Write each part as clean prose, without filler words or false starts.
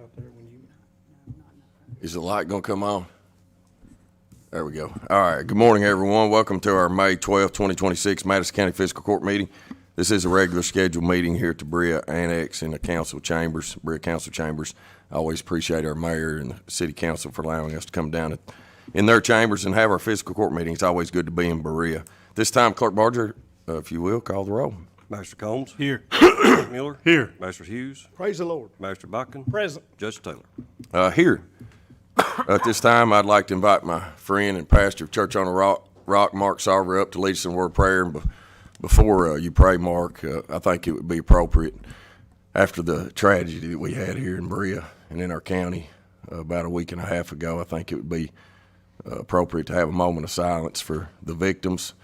out there when you. Is the light going to come on? There we go. All right. Good morning, everyone. Welcome to our May 12, 2026 Madison County Fiscal Court meeting. This is a regular scheduled meeting here at the Berea Annex in the council chambers, Berea Council Chambers. I always appreciate our mayor and the city council for allowing us to come down in their chambers and have our fiscal court meeting. It's always good to be in Berea. This time, Clerk Barger, if you will, call the roll. Master Combs. Here. Miller. Here. Master Hughes. Praise the Lord. Master Buckin. Present. Judge Taylor. Here. At this time, I'd like to invite my friend and pastor of Church on the Rock, Mark Sarver, up to lead us in a word of prayer. And before you pray, Mark, I think it would be appropriate, after the tragedy that we had here in Berea and in our county about a week and a half ago, I think it would be appropriate to have a moment of silence for the victims,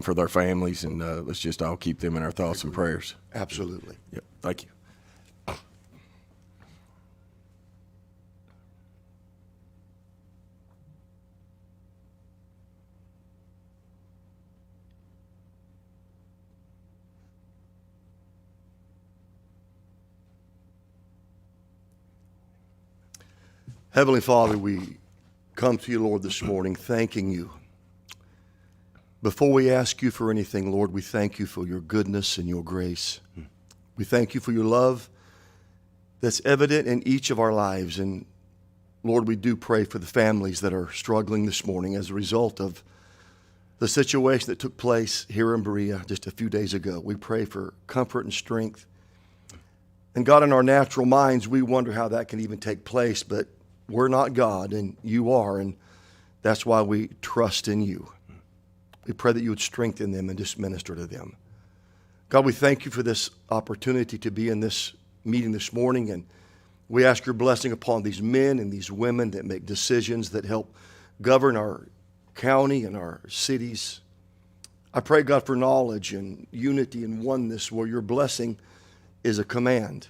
for their families, and let's just all keep them in our thoughts and prayers. Absolutely. Yep. Thank you. Heavenly Father, we come to you, Lord, this morning, thanking you. Before we ask you for anything, Lord, we thank you for your goodness and your grace. We thank you for your love that's evident in each of our lives. And Lord, we do pray for the families that are struggling this morning as a result of the situation that took place here in Berea just a few days ago. We pray for comfort and strength. And God, in our natural minds, we wonder how that can even take place, but we're not God, and you are, and that's why we trust in you. We pray that you would strengthen them and just minister to them. God, we thank you for this opportunity to be in this meeting this morning, and we ask your blessing upon these men and these women that make decisions that help govern our county and our cities. I pray, God, for knowledge and unity and oneness where your blessing is a command.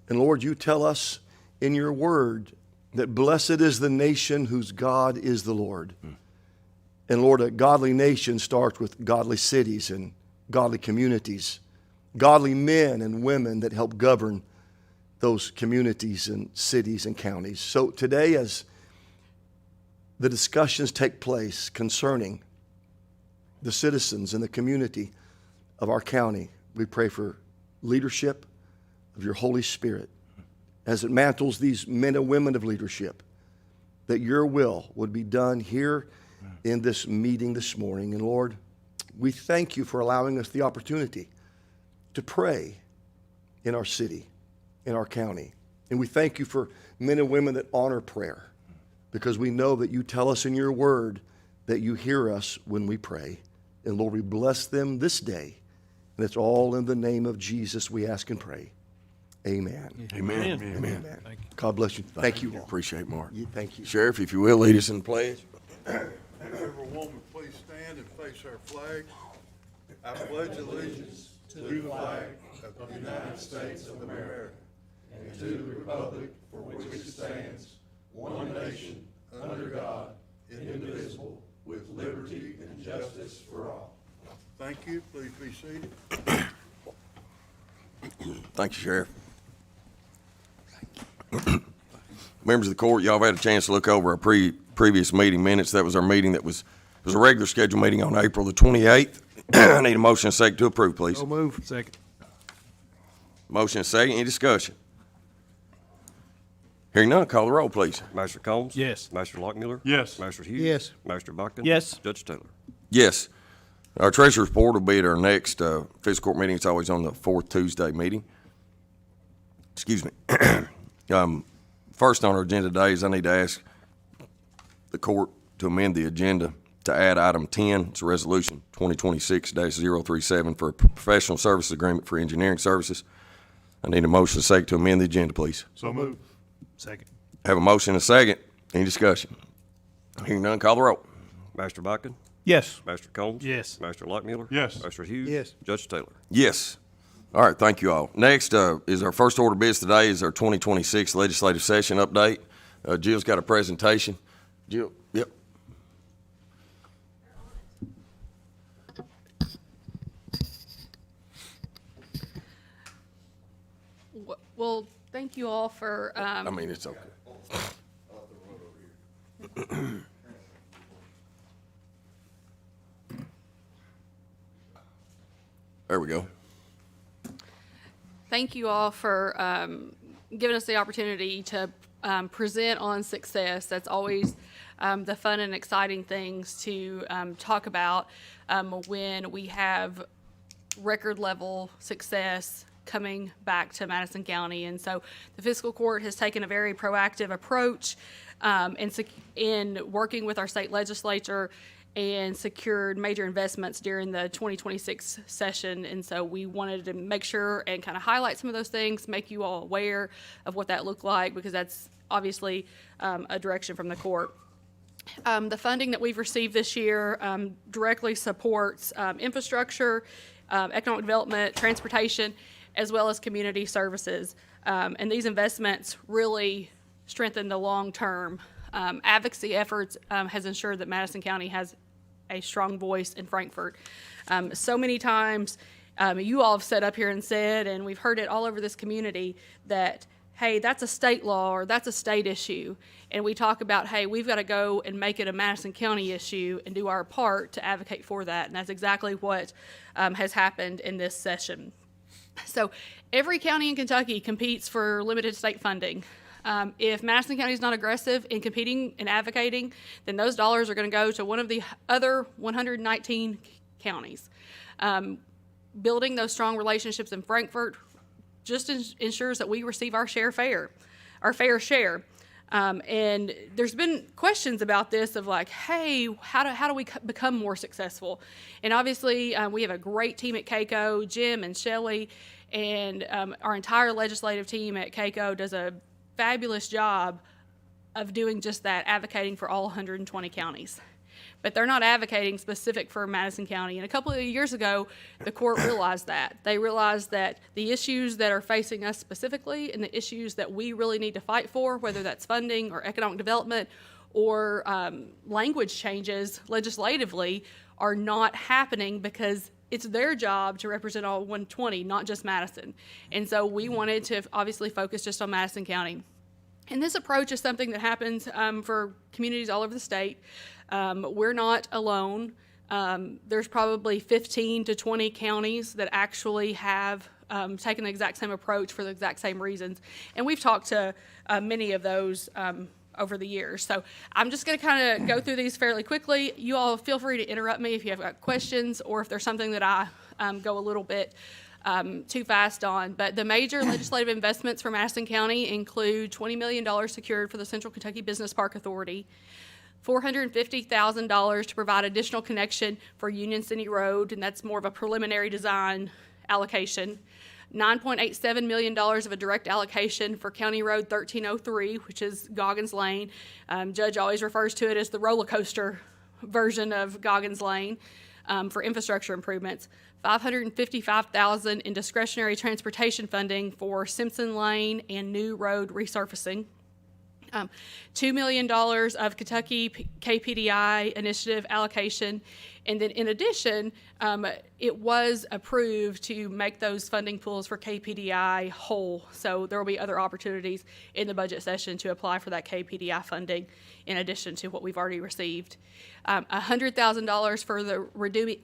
And Lord, you tell us in your word that blessed is the nation whose God is the Lord. And Lord, a godly nation starts with godly cities and godly communities, godly men and women that help govern those communities and cities and counties. So today, as the discussions take place concerning the citizens and the community of our county, we pray for leadership of your Holy Spirit as it mantles these men and women of leadership, that your will would be done here in this meeting this morning. And Lord, we thank you for allowing us the opportunity to pray in our city, in our county. And we thank you for men and women that honor prayer, because we know that you tell us in your word that you hear us when we pray. And Lord, we bless them this day. And it's all in the name of Jesus we ask and pray. Amen. Amen. Amen. Amen. Thank you. God bless you. Thank you all. Appreciate it, Mark. Thank you. Sheriff, if you will, lead us in the pledge. Everyone, please stand and face our flag. I pledge allegiance to the flag of the United States of America and to the republic for which it stands, one nation, under God, indivisible, with liberty and justice for all. Thank you. Please be seated. Thank you, Sheriff. Members of the court, y'all have had a chance to look over our previous meeting minutes. That was our meeting it was a regular scheduled meeting on April the 28th. I need a motion and a second to approve, please. So move. Second. Motion and a second. Any discussion? Hearing none, call the roll, please. Master Combs. Yes. Master Lockmiller. Yes. Master Hughes. Yes. Master Buckin. Yes. Judge Taylor. Yes. Our treasurer's report will be at our next fiscal court meeting. It's always on the fourth Tuesday meeting. Excuse me. First on our agenda today is I need to ask the court to amend the agenda to add item 10. It's a resolution 2026-037 for a professional services agreement for engineering services. I need a motion and a second to amend the agenda, please. So move. Second. Have a motion and a second. Any discussion? Hearing none, call the roll. Master Buckin. Yes. Master Combs. Yes. Master Lockmiller. Yes. Master Hughes. Yes. Judge Taylor. Yes. All right, thank you all. Next is our first order of business today is our 2026 legislative session update. Jill's got a presentation. Jill, yep. Well, Thank you all for, I mean, it's okay. There we go. thank you all for giving us the opportunity to present on success. That's always the fun and exciting things to talk about when we have record level success coming back to Madison County. And so the fiscal court has taken a very proactive approach in working with our state legislature and secured major investments during the 2026 session. And so we wanted to make sure and kind of highlight some of those things, make you all aware of what that looked like, because that's obviously a direction from the court. The funding that we've received this year directly supports infrastructure, economic development, transportation, as well as community services. And these investments really strengthen the long-term advocacy efforts, has ensured that Madison County has a strong voice in Frankfort. So many times, you all have set up here and said, and we've heard it all over this community, that, hey, that's a state law or that's a state issue. And we talk about, hey, we've got to go and make it a Madison County issue and do our part to advocate for that. And that's exactly what has happened in this session. So every county in Kentucky competes for limited state funding. If Madison County is not aggressive in competing and advocating, then those dollars are going to go to one of the other 119 counties. Building those strong relationships in Frankfort just ensures that we receive our fair share. And there's been questions about this of like, hey, how do we become more successful? And obviously, we have a great team at KACO, Jim and Shelley, and our entire legislative team at KACO does a fabulous job of doing just that, advocating for all 120 counties. But they're not advocating specific for Madison County. And a couple of years ago, the court realized that. They realized that the issues that are facing us specifically and the issues that we really need to fight for, whether that's funding or economic development or language changes legislatively, are not happening because it's their job to represent all 120, not just Madison. And so we wanted to obviously focus just on Madison County. And this approach is something that happens for communities all over the state. We're not alone. There's probably 15 to 20 counties that actually have taken the exact same approach for the exact same reasons. And we've talked to many of those over the years. So I'm just going to kind of go through these fairly quickly. You all feel free to interrupt me if you have got questions or if there's something that I go a little bit too fast on. But the major legislative investments for Madison County include $20 million secured for the Central Kentucky Business Park Authority, $450,000 to provide additional connection for Union City Road, and that's more of a preliminary design allocation. $9.87 million of a direct allocation for County Road 1303, which is Goggins Lane. Judge always refers to it as the roller coaster version of Goggins Lane for infrastructure improvements. $555,000 in discretionary transportation funding for Simpson Lane and New Road resurfacing. $2 million of Kentucky KPDI initiative allocation. And then in addition, it was approved to make those funding pools for KPDI whole. So there will be other opportunities in the budget session to apply for that KPDI funding in addition to what we've already received. $100,000 for the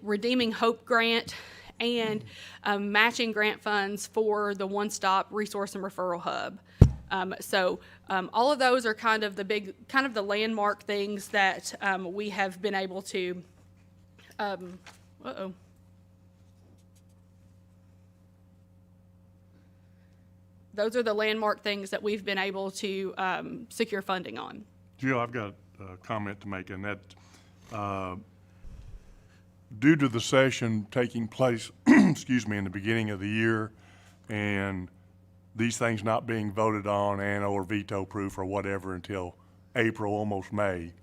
Redeeming Hope grant and matching grant funds for the one-stop resource and referral hub. So all of those are kind of the landmark things that we have been able to, those are the landmark things that we've been able to secure funding on. Jill, I've got a comment to make, and that due to the session taking place, excuse me, in the beginning of the year, and these things not being voted on and or veto proof or whatever until April, almost May,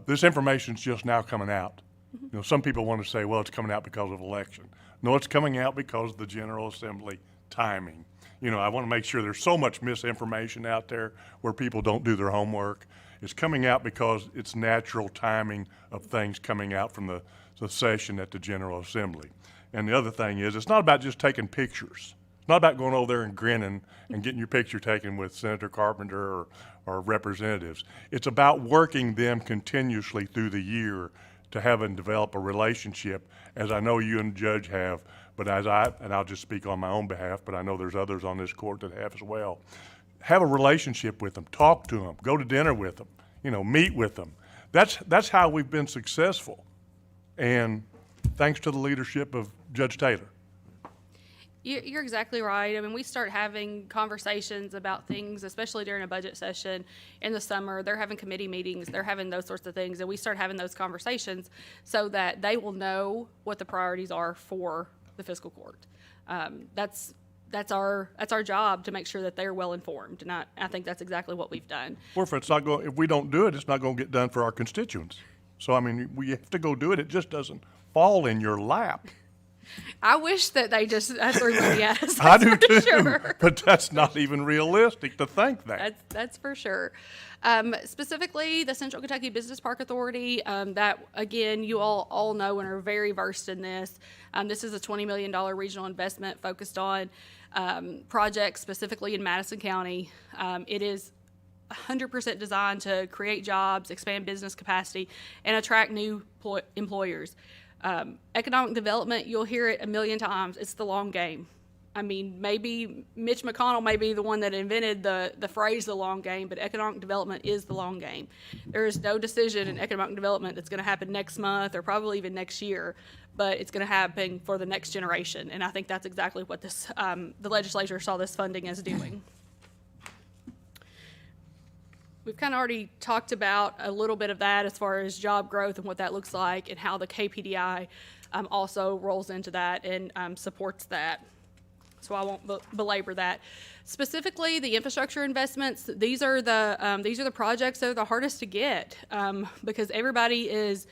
this information's just now coming out. You know, some people want to say, well, it's coming out because of election. No, it's coming out because of the General Assembly timing. You know, I want to make sure there's so much misinformation out there where people don't do their homework. It's coming out because it's natural timing of things coming out from the session at the General Assembly. And the other thing is, it's not about just taking pictures. It's not about going over there and grinning and getting your picture taken with Senator Carpenter or representatives. It's about working them continuously through the year to have and develop a relationship, as I know you and the judge have, but and I'll just speak on my own behalf, but I know there's others on this court that have as well. Have a relationship with them, talk to them, go to dinner with them, meet with them. That's how we've been successful. And thanks to the leadership of Judge Taylor. You're exactly right. I mean, we start having conversations about things, especially during a budget session in the summer. They're having committee meetings, they're having those sorts of things, and we start having those conversations so that they will know what the priorities are for the fiscal court. That's our job, to make sure that they're well informed, and I think that's exactly what we've done. Or if we don't do it, it's not going to get done for our constituents. So, I mean, we have to go do it. It just doesn't fall in your lap. I wish that they just threw money at us. I do for too, sure. but that's not even realistic to think that. That's for sure. Specifically, the Central Kentucky Business Park Authority, that, again, you all know and are very versed in this. This is a $20 million regional investment focused on projects specifically in Madison County. It is 100% designed to create jobs, expand business capacity, and attract new employers. Economic development, you'll hear it a million times. It's the long game. I mean, maybe Mitch McConnell may be the one that invented the phrase the long game, but economic development is the long game. There is no decision in economic development that's going to happen next month or probably even next year, but it's going to happen for the next generation. And I think that's exactly what the legislature saw this funding as doing. We've kind of already talked about a little bit of that as far as job growth and what that looks like, and how the KPDI also rolls into that and supports that. So I won't belabor that. Specifically, the infrastructure investments, these are the projects that are the hardest to get because everybody is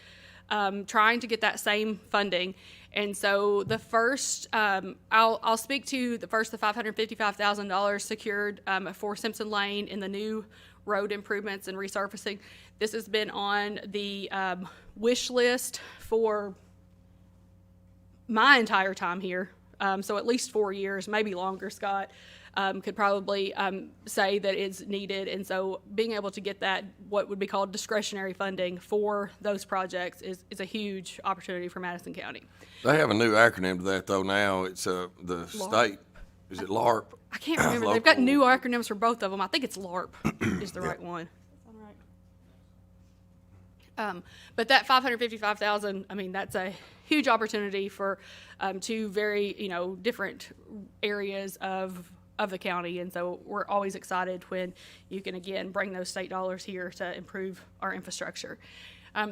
trying to get that same funding. And so the first, I'll speak to the $555,000 secured for Simpson Lane in the new road improvements and resurfacing. This has been on the wish list for my entire time here. So at least 4 years, maybe longer. Scott could probably say that it's needed. And so being able to get that, what would be called discretionary funding for those projects is a huge opportunity for Madison County. They have a new acronym to that, though, now. It's the state, is it LARP? I can't remember. They've got new acronyms for both of them. I think it's LARP is the right one. But that $555,000, I mean, that's a huge opportunity for two very, different areas of the county. And so we're always excited when you can, again, bring those state dollars here to improve our infrastructure.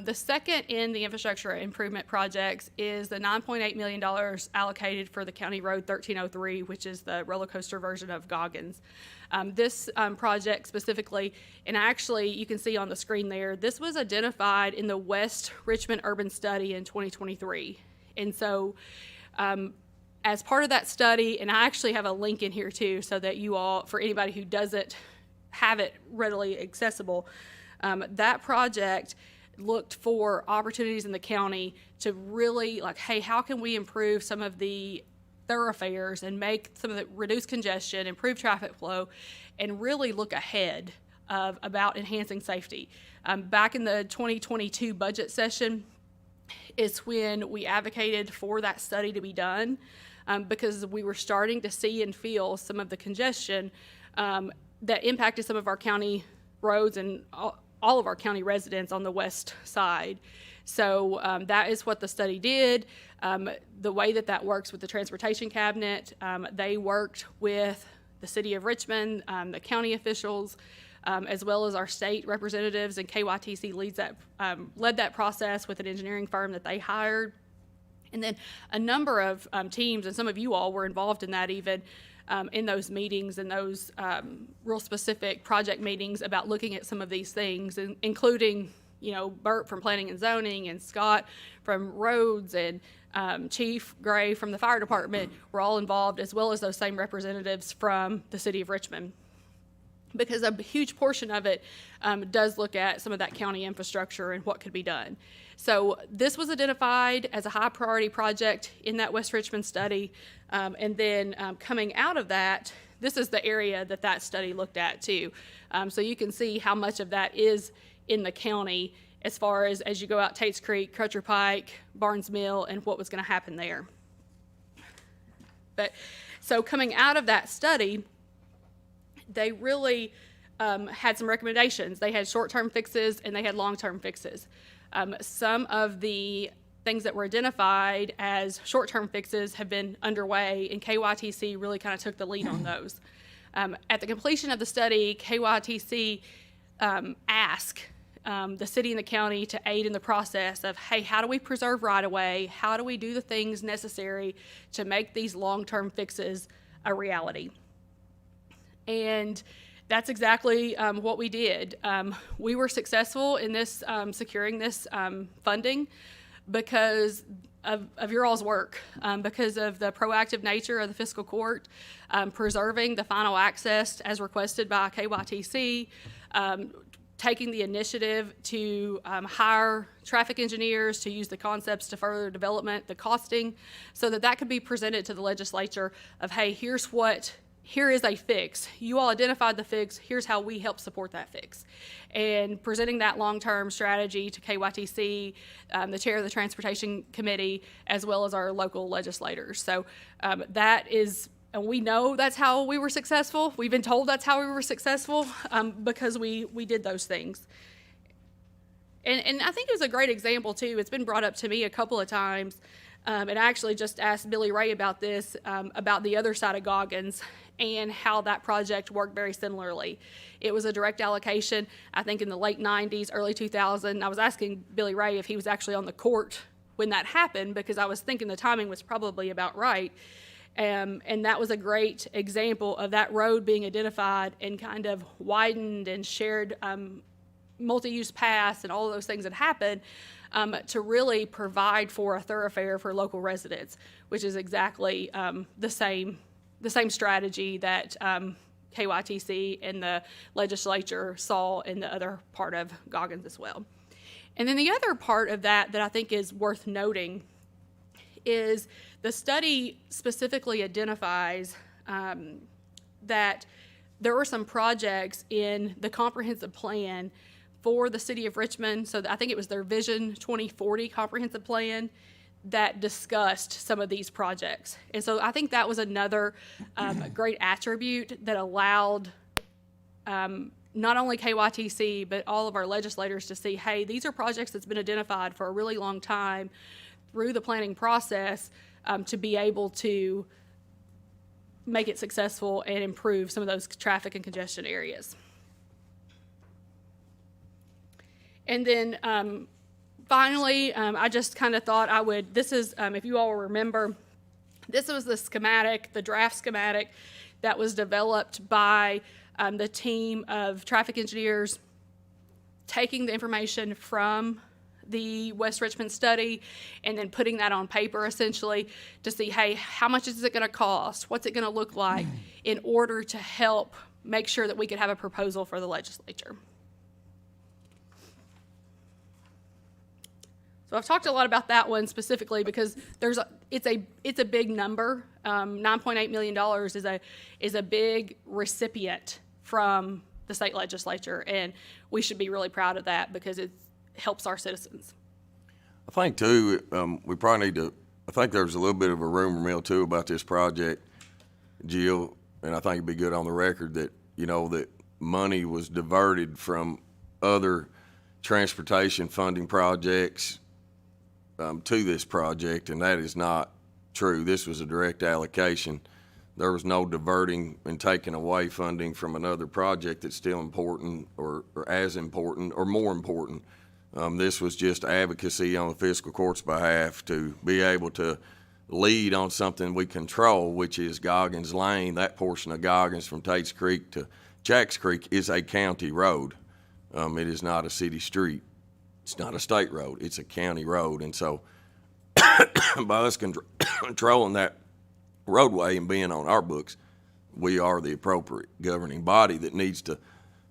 The second in the infrastructure improvement projects is the $9.8 million allocated for the County Road 1303, which is the roller coaster version of Goggins. This project specifically, and actually you can see on the screen there, this was identified in the West Richmond Urban Study in 2023. And so as part of that study, and I actually have a link in here too, so that you all, for anybody who doesn't have it readily accessible, that project looked for opportunities in the county to really hey, how can we improve some of the thoroughfares and make some of the reduce congestion, improve traffic flow, and really look ahead about enhancing safety. Back in the 2022 budget session is when we advocated for that study to be done because we were starting to see and feel some of the congestion that impacted some of our county roads and all of our county residents on the west side. So that is what the study did. The way that works with the Transportation Cabinet, they worked with the City of Richmond, the county officials, as well as our state representatives, and KYTC led that process with an engineering firm that they hired. And then a number of teams, and some of you all were involved in that even, in those meetings and those real specific project meetings about looking at some of these things, including, Bert from Planning and Zoning and Scott from Roads and Chief Gray from the Fire Department were all involved, as well as those same representatives from the City of Richmond. because a huge portion of it does look at some of that county infrastructure and what could be done. So this was identified as a high priority project in that West Richmond study. And then coming out of that, this is the area that that study looked at too. So you can see how much of that is in the county as far as you go out Tates Creek, Crutcher Pike, Barnes Mill, and what was going to happen there. But so coming out of that study, they really had some recommendations. They had short-term fixes and they had long-term fixes. Some of the things that were identified as short-term fixes have been underway, and KYTC really kind of took the lead on those. At the completion of the study, KYTC asked the city and the county to aid in the process of, hey, how do we preserve right-of-way? How do we do the things necessary to make these long-term fixes a reality? And that's exactly what we did. We were successful in this, securing this funding because of your all's work, because of the proactive nature of the fiscal court, preserving the final access as requested by KYTC, taking the initiative to hire traffic engineers to use the concepts to further development, the costing, so that that could be presented to the legislature of, hey, here is a fix. You all identified the fix. Here's how we help support that fix. And presenting that long-term strategy to KYTC, the chair of the Transportation Committee, as well as our local legislators. So that is, and we know that's how we were successful. We've been told that's how we were successful because we did those things. And I think it was a great example, too. It's been brought up to me a couple of times. And I actually just asked Billy Ray about this, about the other side of Goggins and how that project worked very similarly. It was a direct allocation, I think in the late 90s, early 2000. I was asking Billy Ray if he was actually on the court when that happened because I was thinking the timing was probably about right. And that was a great example of that road being identified and kind of widened and shared multi-use paths and all of those things that happened to really provide for a thoroughfare for local residents, which is exactly the same strategy that KYTC and the legislature saw in the other part of Goggins as well. And then the other part of that I think is worth noting is the study specifically identifies that there were some projects in the comprehensive plan for the city of Richmond. So I think it was their Vision 2040 comprehensive plan that discussed some of these projects. And so I think that was another great attribute that allowed not only KYTC, but all of our legislators to see, hey, these are projects that's been identified for a really long time through the planning process to be able to make it successful and improve some of those traffic and congestion areas. And then finally, I just kind of thought I would, this is, if you all remember, this was the schematic, the draft schematic that was developed by the team of traffic engineers taking the information from the West Richmond study and then putting that on paper essentially to see, hey, how much is it going to cost? What's it going to look like in order to help make sure that we could have a proposal for the legislature? So I've talked a lot about that one specifically because it's a big number. $9.8 million is a big recipient from the state legislature, and we should be really proud of that because it helps our citizens. I think too, we probably need to, I think there's a little bit of a rumor mill too about this project, Jill, and I think it'd be good on the record that, that money was diverted from other transportation funding projects to this project, and that is not true. This was a direct allocation. There was no diverting and taking away funding from another project that's still important or as important or more important. This was just advocacy on the fiscal court's behalf to be able to lead on something we control, which is Goggins Lane. That portion of Goggins from Tates Creek to Jacks Creek is a county road. It is not a city street. It's not a state road. It's a county road. And so by us controlling that roadway and being on our books, we are the appropriate governing body that needs to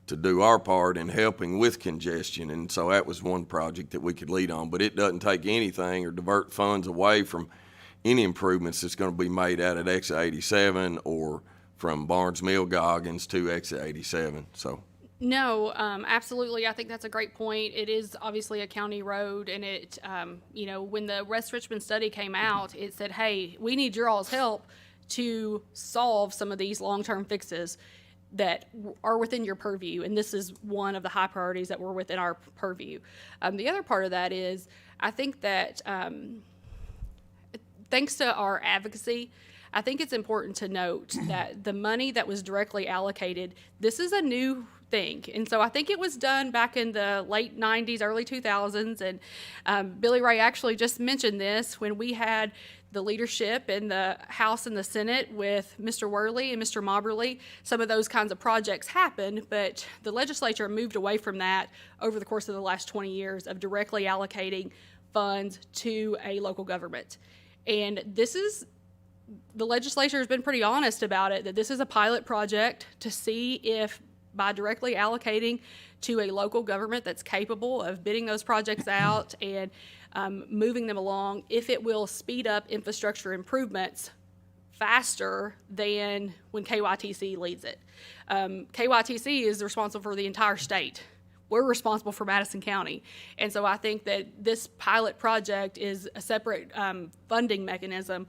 do our part in helping with congestion. And so that was one project that we could lead on, but it doesn't take anything or divert funds away from any improvements that's going to be made out at exit 87 or from Barnes Mill Goggins to exit 87. So. No, absolutely. I think that's a great point. It is obviously a county road, and it, when the West Richmond study came out, it said, hey, we need your all's help to solve some of these long-term fixes that are within your purview, and this is one of the high priorities that were within our purview. The other part of that is, I think that thanks to our advocacy, I think it's important to note that the money that was directly allocated, this is a new thing. And so I think it was done back in the late 90s, early 2000s. And Billy Ray actually just mentioned this when we had the leadership in the House and the Senate with Mr. Worley and Mr. Mobberly. Some of those kinds of projects happened, but the legislature moved away from that over the course of the last 20 years of directly allocating funds to a local government. And the legislature has been pretty honest about it, that this is a pilot project to see if by directly allocating to a local government that's capable of bidding those projects out and moving them along, if it will speed up infrastructure improvements faster than when KYTC leads it. KYTC is responsible for the entire state. We're responsible for Madison County. And so I think that this pilot project is a separate funding mechanism,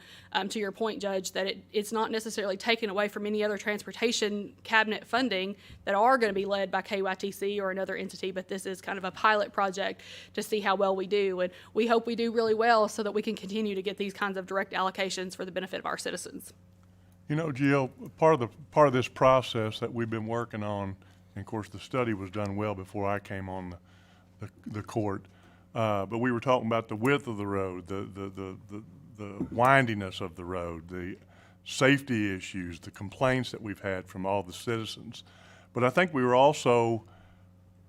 to your point, Judge, that it's not necessarily taken away from any other transportation cabinet funding that are going to be led by KYTC or another entity, but this is kind of a pilot project to see how well we do. And we hope we do really well so that we can continue to get these kinds of direct allocations for the benefit of our citizens. You know, Jill, part of this process that we've been working on, and of course the study was done well before I came on the court, but we were talking about the width of the road, the windiness of the road, the safety issues, the complaints that we've had from all the citizens. But I think we were also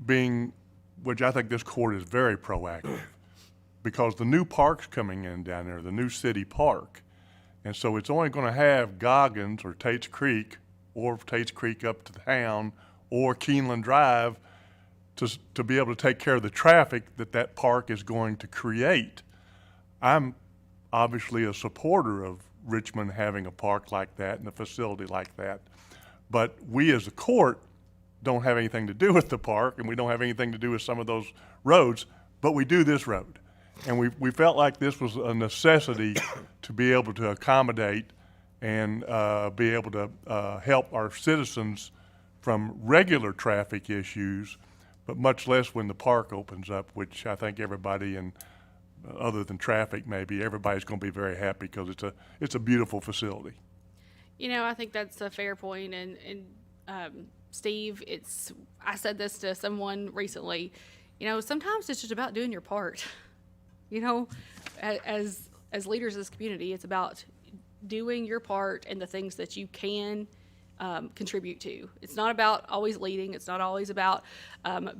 which I think this court is very proactive, because the new park's coming in down there, the new city park. And so it's only going to have Goggins or Tate's Creek or Tate's Creek up to town or Keeneland Drive to be able to take care of the traffic that park is going to create. I'm obviously a supporter of Richmond having a park like that and a facility like that. But we as a court don't have anything to do with the park, and we don't have anything to do with some of those roads, but we do this road. And we felt like this was a necessity to be able to accommodate and be able to help our citizens from regular traffic issues, but much less when the park opens up, which I think everybody, and other than traffic maybe, everybody's going to be very happy because it's a beautiful facility. You know, I think that's a fair point. And Steve, I said this to someone recently, sometimes it's just about doing your part. As leaders of this community, it's about doing your part and the things that you can contribute to. It's not about always leading. It's not always about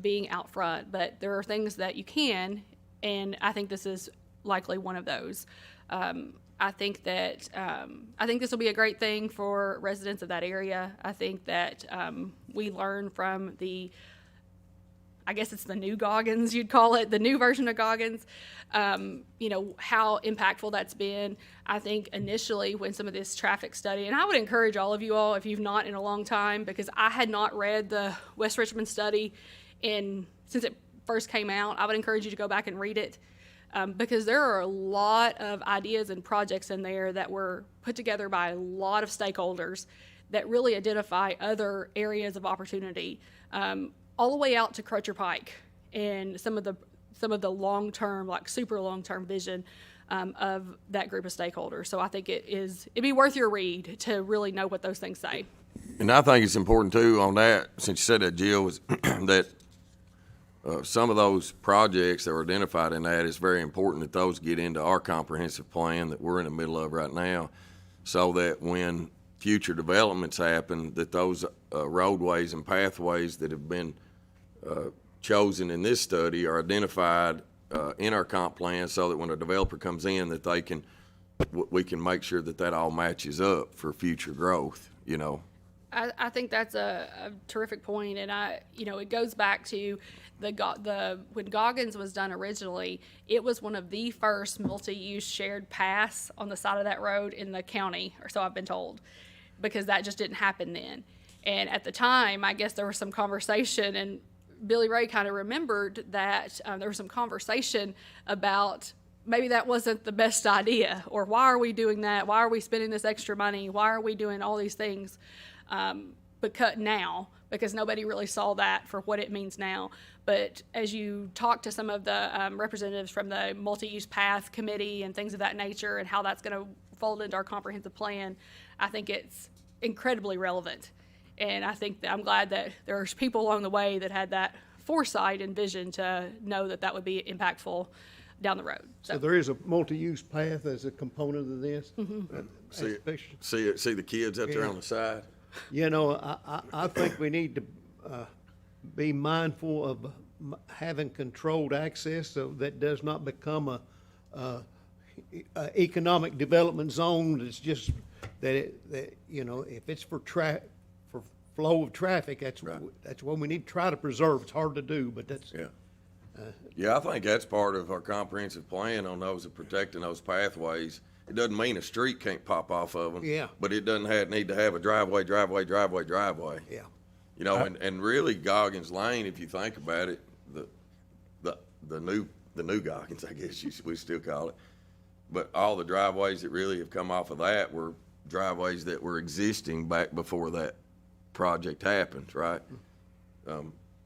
being out front, but there are things that you can, and I think this is likely one of those. I think this will be a great thing for residents of that area. I think that we learn from I guess it's the new Goggins, you'd call it, the new version of Goggins, how impactful that's been. I think initially when some of this traffic study, and I would encourage all of you all, if you've not in a long time, because I had not read the West Richmond study since it first came out, I would encourage you to go back and read it, because there are a lot of ideas and projects in there that were put together by a lot of stakeholders that really identify other areas of opportunity, all the way out to Crutcher Pike and some of the long-term, like super long-term vision of that group of stakeholders. So I think it'd be worth your read to really know what those things say. And I think it's important too on that, since you said that, Jill, was that some of those projects that were identified in that, it's very important that those get into our comprehensive plan that we're in the middle of right now, so that when future developments happen, that those roadways and pathways that have been chosen in this study are identified in our comp plan, so that when a developer comes in, that we can make sure that all matches up for future growth, I think that's a terrific point, and it goes back to when Goggins was done originally, it was one of the first multi-use shared paths on the side of that road in the county, or so I've been told, because that just didn't happen then. And at the time, I guess there was some conversation, and Billy Ray kind of remembered that there was some conversation about maybe that wasn't the best idea, or why are we doing that? Why are we spending this extra money? Why are we doing all these things? Because nobody really saw that for what it means now. But as you talk to some of the representatives from the multi-use path committee and things of that nature, and how that's going to fold into our comprehensive plan, I think it's incredibly relevant. And I think that I'm glad that there's people along the way that had that foresight and vision to know that that would be impactful down the road. So there is a multi-use path as a component of this? See the kids out there on the side? You know, I think we need to be mindful of having controlled access so that does not become a economic development zone that's just, that if it's for flow of traffic, that's what we need to try to preserve. It's hard to do, but that's. Yeah. Yeah, I think that's part of our comprehensive plan on those, of protecting those pathways. It doesn't mean a street can't pop off of them. Yeah. But it doesn't need to have a driveway. Yeah. You know, and really Goggins Lane, if you think about it, the new Goggins, I guess we still call it. But all the driveways that really have come off of that were driveways that were existing back before that project happened, right?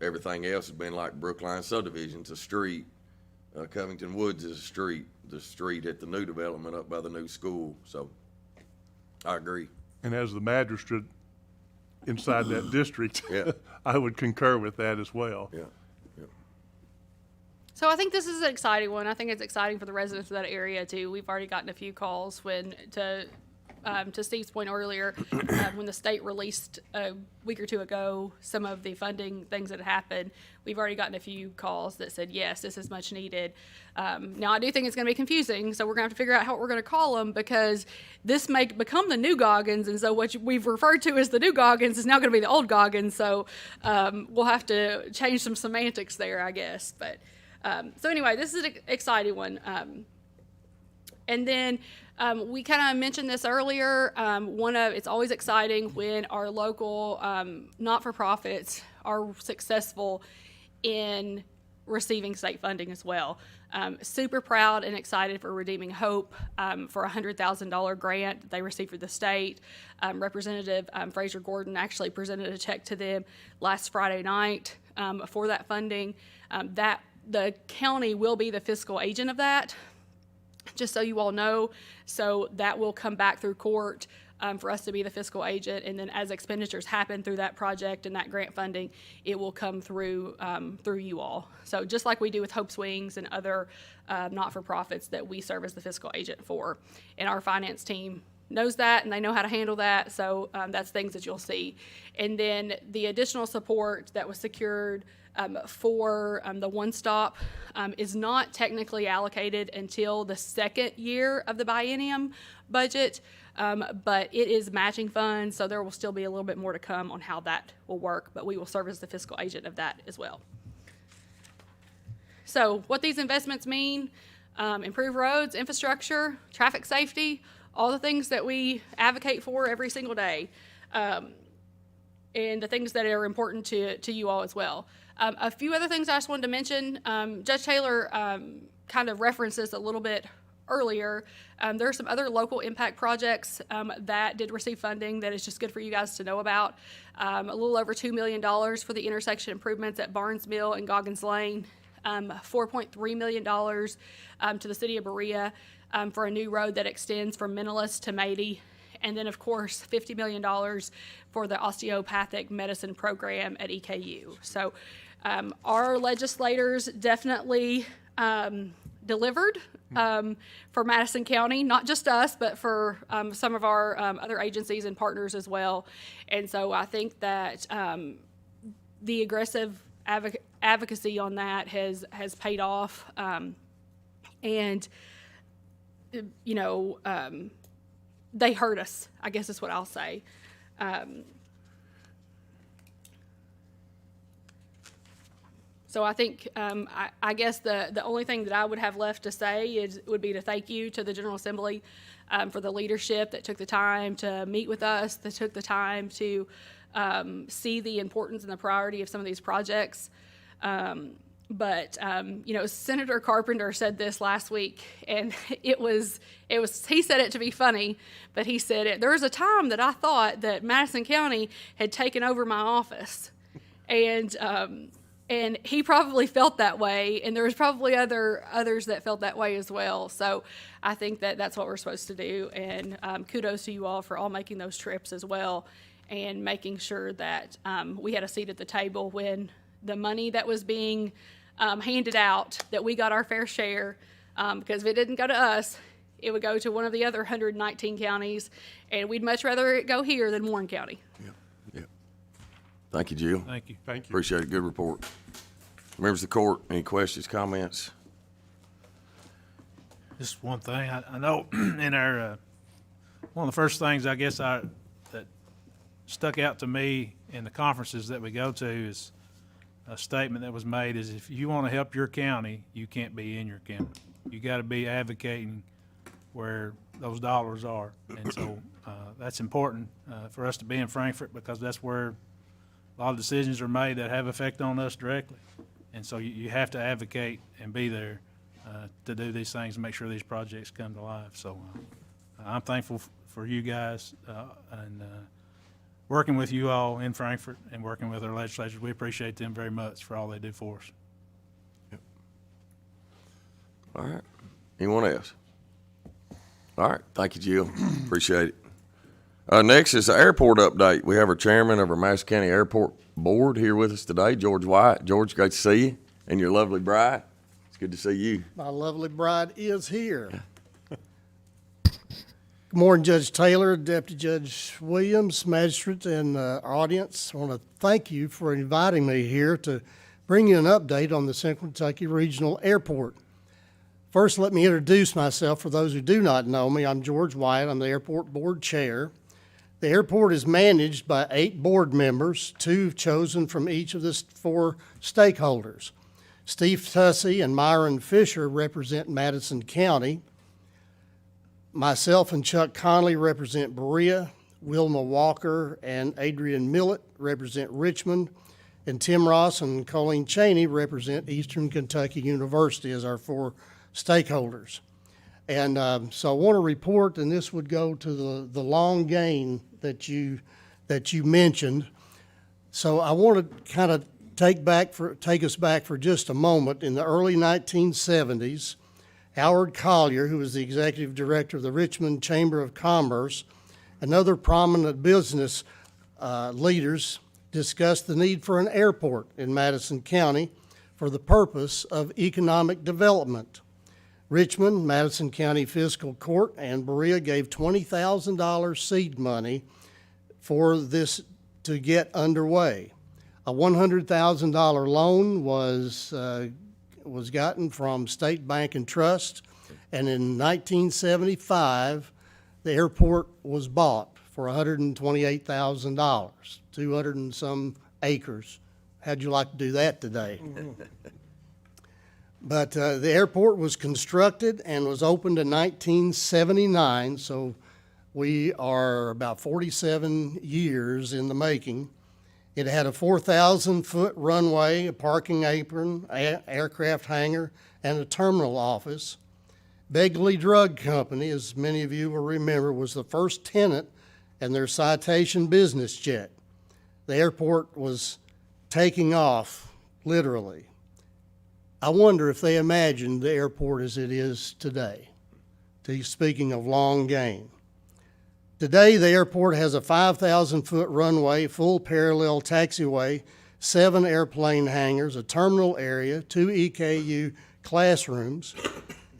Everything else has been like Brookline subdivision's a street. Covington Woods is a street. The street at the new development up by the new school. So I agree. And as the magistrate inside that district, Yeah. I would concur with that as well. Yeah. So I think this is an exciting one. I think it's exciting for the residents of that area too. We've already gotten a few calls to Steve's point earlier, when the state released a week or two ago some of the funding things that had happened. We've already gotten a few calls that said, yes, this is much needed. Now, I do think it's going to be confusing, so we're going to have to figure out what we're going to call them, because this may become the new Goggins, and so what we've referred to as the new Goggins is now going to be the old Goggins, so we'll have to change some semantics there, I guess. But so anyway, this is an exciting one. And then we kind of mentioned this earlier. It's always exciting when our local not-for-profits are successful in receiving state funding as well. Super proud and excited for Redeeming Hope for a $100,000 grant that they received for the state. Representative Fraser Gordon actually presented a check to them last Friday night for that funding. That the county will be the fiscal agent of that, just so you all know. So that will come back through court for us to be the fiscal agent, and then as expenditures happen through that project and that grant funding, it will come through you all. So just like we do with Hope's Wings and other not-for-profits that we serve as the fiscal agent for. And our finance team knows that, and they know how to handle that, so that's things that you'll see. And then the additional support that was secured for the One Stop is not technically allocated until the second year of the biennium budget, but it is matching funds, so there will still be a little bit more to come on how that will work, but we will serve as the fiscal agent of that as well. So what these investments mean: improve roads, infrastructure, traffic safety, all the things that we advocate for every single day, and the things that are important to you all as well. A few other things I just wanted to mention. Judge Taylor kind of referenced this a little bit earlier. There are some other local impact projects that did receive funding that is just good for you guys to know about. A little over $2 million for the intersection improvements at Barnes Mill and Goggins Lane. $4.3 million to the city of Berea for a new road that extends from Menelus to Mady. And then, of course, $50 million for the osteopathic medicine program at EKU. So our legislators definitely delivered for Madison County, not just us, but for some of our other agencies and partners as well. And so I think that the aggressive advocacy on that has paid off. And, you know, they hurt us, I guess is what I'll say. So I think, I guess the only thing that I would have left to say would be to thank you to the General Assembly for the leadership that took the time to meet with us, that took the time to see the importance and the priority of some of these projects. But Senator Carpenter said this last week, and it was he said it to be funny, but he said it. There was a time that I thought that Madison County had taken over my office, and he probably felt that way, and there was probably others that felt that way as well. So I think that that's what we're supposed to do, and kudos to you all for all making those trips as well, and making sure that we had a seat at the table when the money that was being handed out, that we got our fair share, because if it didn't go to us, it would go to one of the other 119 counties, and we'd much rather it go here than Warren County. Yeah. Thank you, Jill. Thank you. Thank you. Appreciate it. Good report. Members of the court, any questions, comments? Just one thing, I know in our, one of the first things I guess that stuck out to me in the conferences that we go to is a statement that was made is if you want to help your county, you can't be in your county. You got to be advocating where those dollars are. And so that's important for us to be in Frankfurt, because that's where a lot of decisions are made that have effect on us directly. And so you have to advocate and be there to do these things and make sure these projects come to life. So I'm thankful for you guys and working with you all in Frankfurt and working with our legislators. We appreciate them very much for all they do for us. All right. Anyone else? All right. Thank you, Jill. Appreciate it. Next is the airport update. We have our chairman of our Madison County Airport Board here with us today, George White. George, great to see you, and your lovely bride. It's good to see you. My lovely bride is here. Good morning, Judge Taylor, Deputy Judge Williams, magistrate, and audience. I want to thank you for inviting me here to bring you an update on the Central Kentucky Regional Airport. First, let me introduce myself. For those who do not know me, I'm George White. I'm the Airport Board Chair. The airport is managed by 8 board members, 2 chosen from each of the 4 stakeholders. Steve Tussey and Myron Fisher represent Madison County. Myself and Chuck Conley represent Berea. Wilma Walker and Adrian Millett represent Richmond. And Tim Ross and Colleen Cheney represent Eastern Kentucky University as our 4 stakeholders. And so I want to report, and this would go to the long gain that you mentioned. So I want to kind of take us back for just a moment. In the early 1970s, Howard Collier, who was the executive director of the Richmond Chamber of Commerce, and other prominent business leaders discussed the need for an airport in Madison County for the purpose of economic development. Richmond, Madison County Fiscal Court, and Berea gave $20,000 seed money for this to get underway. A $100,000 loan was gotten from State Bank and Trust, and in 1975, the airport was bought for $128,000, 200 and some acres. How'd you like to do that today? But the airport was constructed and was opened in 1979, so we are about 47 years in the making. It had a 4,000-foot runway, a parking apron, aircraft hangar, and a terminal office. Begley Drug Company, as many of you will remember, was the first tenant in their Citation business jet. The airport was taking off, literally. I wonder if they imagined the airport as it is today, speaking of long game. Today, the airport has a 5,000-foot runway, full parallel taxiway, 7 airplane hangars, a terminal area, 2 EKU classrooms.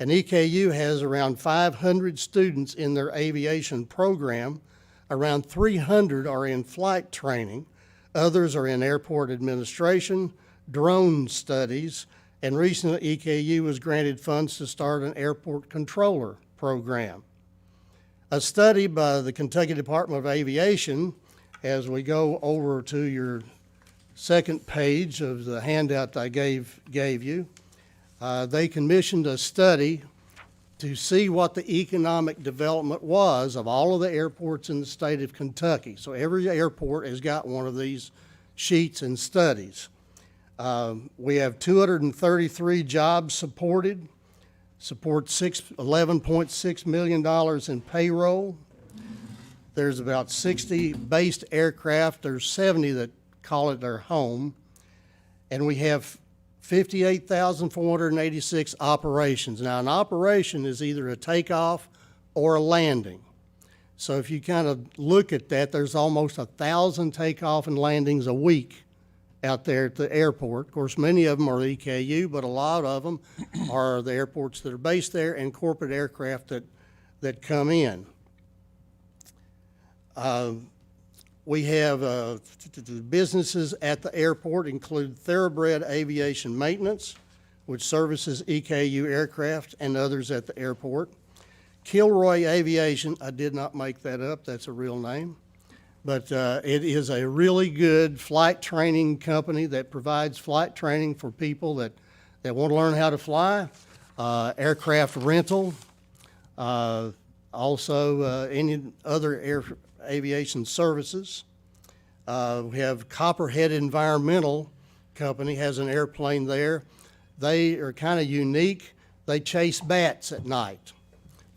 And EKU has around 500 students in their aviation program. Around 300 are in flight training. Others are in airport administration, drone studies, and recently EKU was granted funds to start an airport controller program. A study by the Kentucky Department of Aviation, as we go over to your second page of the handout I gave you. They commissioned a study to see what the economic development was of all of the airports in the state of Kentucky. So every airport has got one of these sheets and studies. We have 233 jobs supported, support $11.6 million in payroll. There's about 60 based aircraft. There's 70 that call it their home. And we have 58,486 operations. Now, an operation is either a takeoff or a landing. So if you kind of look at that, there's almost 1,000 takeoff and landings a week out there at the airport. Of course, many of them are EKU, but a lot of them are the airports that are based there and corporate aircraft that come in. We have businesses at the airport include Thoroughbred Aviation Maintenance, which services EKU aircraft and others at the airport. Kilroy Aviation, I did not make that up, that's a real name. But it is a really good flight training company that provides flight training for people that want to learn how to fly, aircraft rental, also any other aviation services. We have Copperhead Environmental Company has an airplane there. They are kind of unique. They chase bats at night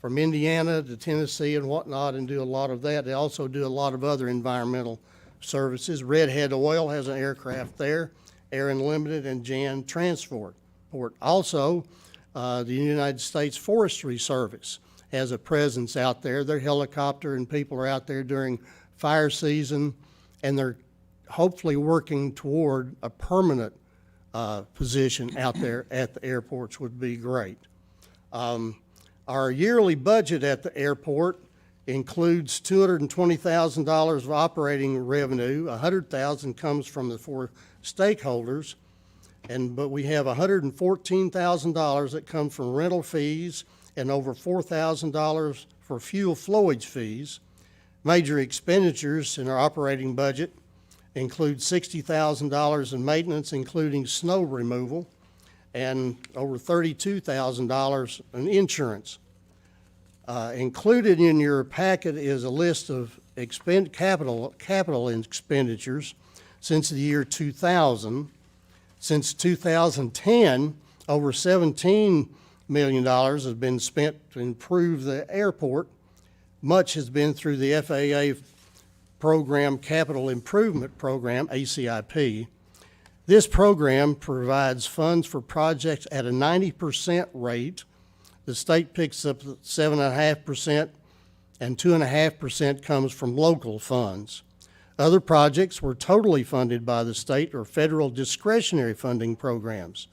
from Indiana to Tennessee and whatnot and do a lot of that. They also do a lot of other environmental services. Redhead Oil has an aircraft there, Air Unlimited and Jan Transport. Also, the United States Forestry Service has a presence out there. Their helicopter and people are out there during fire season, and they're hopefully working toward a permanent position out there at the airports would be great. Our yearly budget at the airport includes $220,000 of operating revenue. $100,000 comes from the four stakeholders, but we have $114,000 that comes from rental fees and over $4,000 for fuel flowage fees. Major expenditures in our operating budget include $60,000 in maintenance, including snow removal, and over $32,000 in insurance. Included in your packet is a list of capital expenditures since the year 2000. Since 2010, over $17 million has been spent to improve the airport. Much has been through the FAA program, Capital Improvement Program, ACIP. This program provides funds for projects at a 90% rate. The state picks up 7.5%, and 2.5% comes from local funds. Other projects were totally funded by the state or federal discretionary funding programs.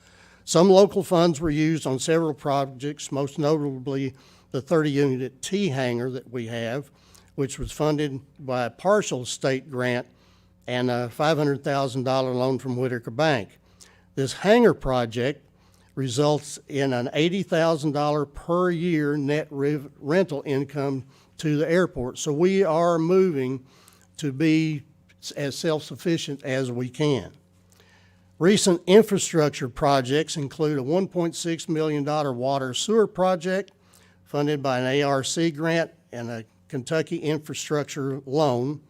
Some local funds were used on several projects, most notably the 30-unit T hangar that we have, which was funded by a partial state grant and a $500,000 loan from Whitaker Bank. This hangar project results in an $80,000 per year net rental income to the airport. So we are moving to be as self-sufficient as we can. Recent infrastructure projects include a $1.6 million water sewer project funded by an ARC grant and a Kentucky infrastructure loan.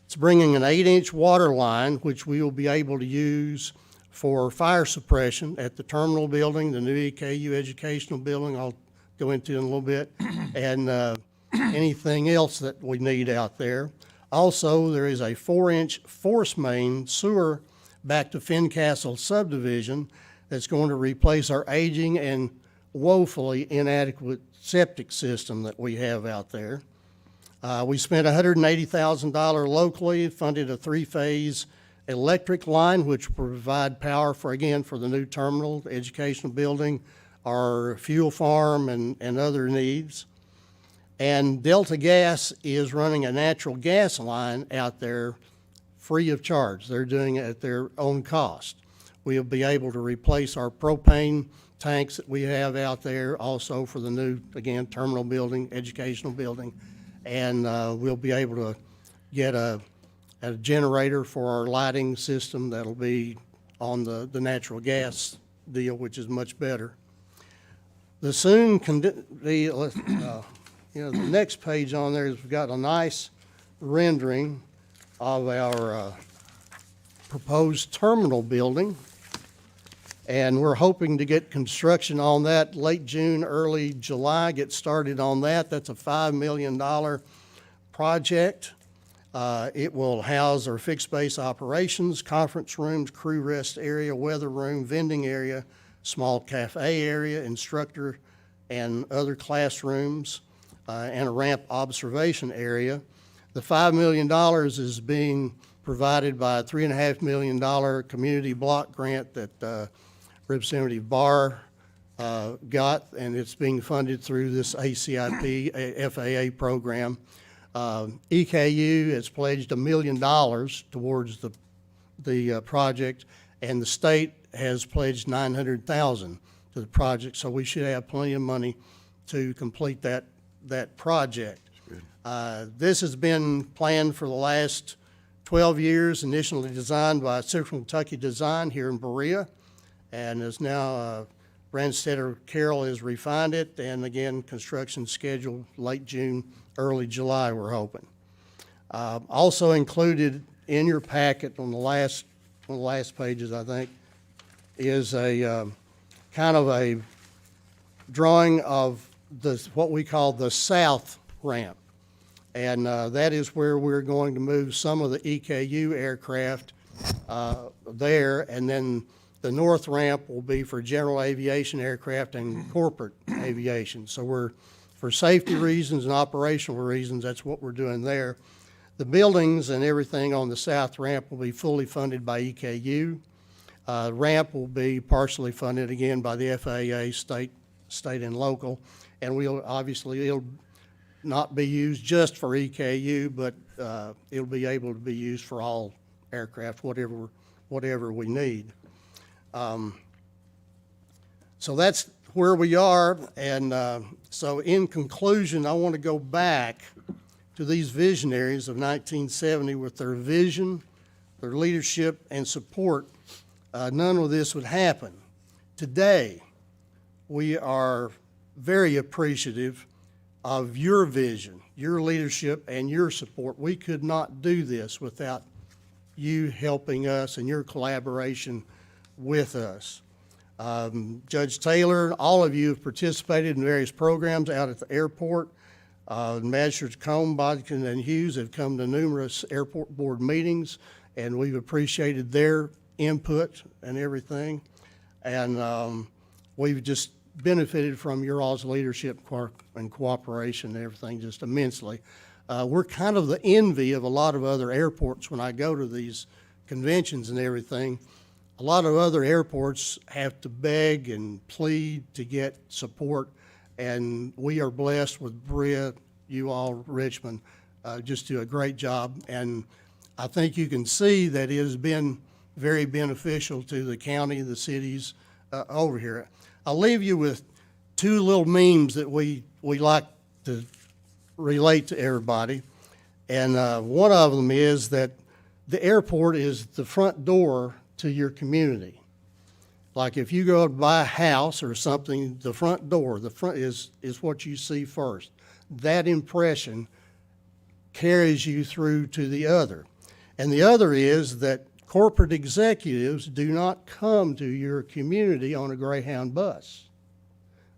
It's bringing an 8-inch water line, which we will be able to use for fire suppression at the terminal building, the new EKU educational building I'll go into in a little bit, and anything else that we need out there. Also, there is a 4-inch force main sewer back to Fincastle subdivision that's going to replace our aging and woefully inadequate septic system that we have out there. We spent $180,000 locally, funded a 3-phase electric line, which will provide power for the new terminal, the educational building, our fuel farm, and other needs. And Delta Gas is running a natural gas line out there free of charge. They're doing it at their own cost. We'll be able to replace our propane tanks that we have out there also for the new, terminal building, educational building, and we'll be able to get a a generator for our lighting system that'll be on the natural gas deal, which is much better. The the next page on there is we've got a nice rendering of our proposed terminal building. And we're hoping to get construction on that late June, early July, get started on that. That's a $5 million project. It will house our fixed base operations, conference rooms, crew rest area, weather room, vending area, small cafe area, instructor and other classrooms, and a ramp observation area. The $5 million is being provided by a $3.5 million community block grant that Representative Barr got, and it's being funded through this ACIP FAA program. EKU has pledged $1 million towards the project, and the state has pledged $900,000 to the project, so we should have plenty of money to complete that project. This has been planned for the last 12 years, initially designed by Central Kentucky Design here in Berea, and is now Brandstetter Carroll has refined it, and again, construction scheduled late June, early July, we're hoping. Also included in your packet on the last one of the last pages, I think, is a kind of a drawing of what we call the south ramp. And that is where we're going to move some of the EKU aircraft there, and then the north ramp will be for general aviation aircraft and corporate aviation. So for safety reasons and operational reasons, that's what we're doing there. The buildings and everything on the south ramp will be fully funded by EKU. Ramp will be partially funded again by the FAA, state and local. And it'll not be used just for EKU, but it'll be able to be used for all aircraft, whatever we need. So that's where we are, and so in conclusion, I want to go back to these visionaries of 1970 with their vision, their leadership, and support. None of this would happen. Today, we are very appreciative of your vision, your leadership, and your support. We could not do this without you helping us and your collaboration with us. Judge Taylor, all of you have participated in various programs out at the airport. Magistrates Combe, Bodkin, and Hughes have come to numerous airport board meetings, and we've appreciated their input and everything. And we've just benefited from your all's leadership and cooperation and everything just immensely. We're kind of the envy of a lot of other airports when I go to these conventions and everything. A lot of other airports have to beg and plead to get support, and we are blessed with Berea, you all, Richmond, just do a great job. And I think you can see that it has been very beneficial to the county, the cities over here. I'll leave you with two little memes that we like to relate to everybody. And one of them is that the airport is the front door to your community. Like if you go to buy a house or something, the front door, the front is what you see first. That impression carries you through to the other. And the other is that corporate executives do not come to your community on a Greyhound bus.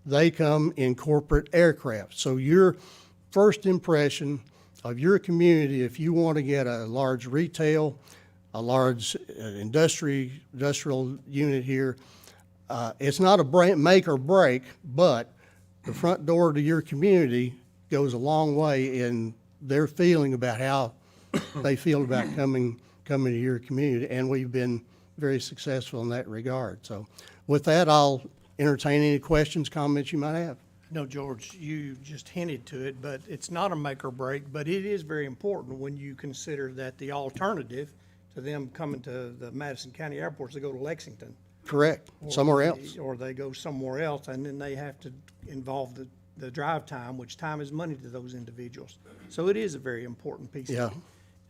They come in corporate aircraft. So your first impression of your community, if you want to get a large retail, a large industrial unit here, it's not a make or break, but the front door to your community goes a long way in their feeling about how they feel about coming to your community, and we've been very successful in that regard. So with that, I'll entertain any questions, comments you might have. No, George, you just hinted to it, but it's not a make or break, but it is very important when you consider that the alternative to them coming to the Madison County airports, they go to Lexington. Correct, somewhere else. Or they go somewhere else, and then they have to involve the drive time, which time is money to those individuals. So it is a very important piece. Yeah.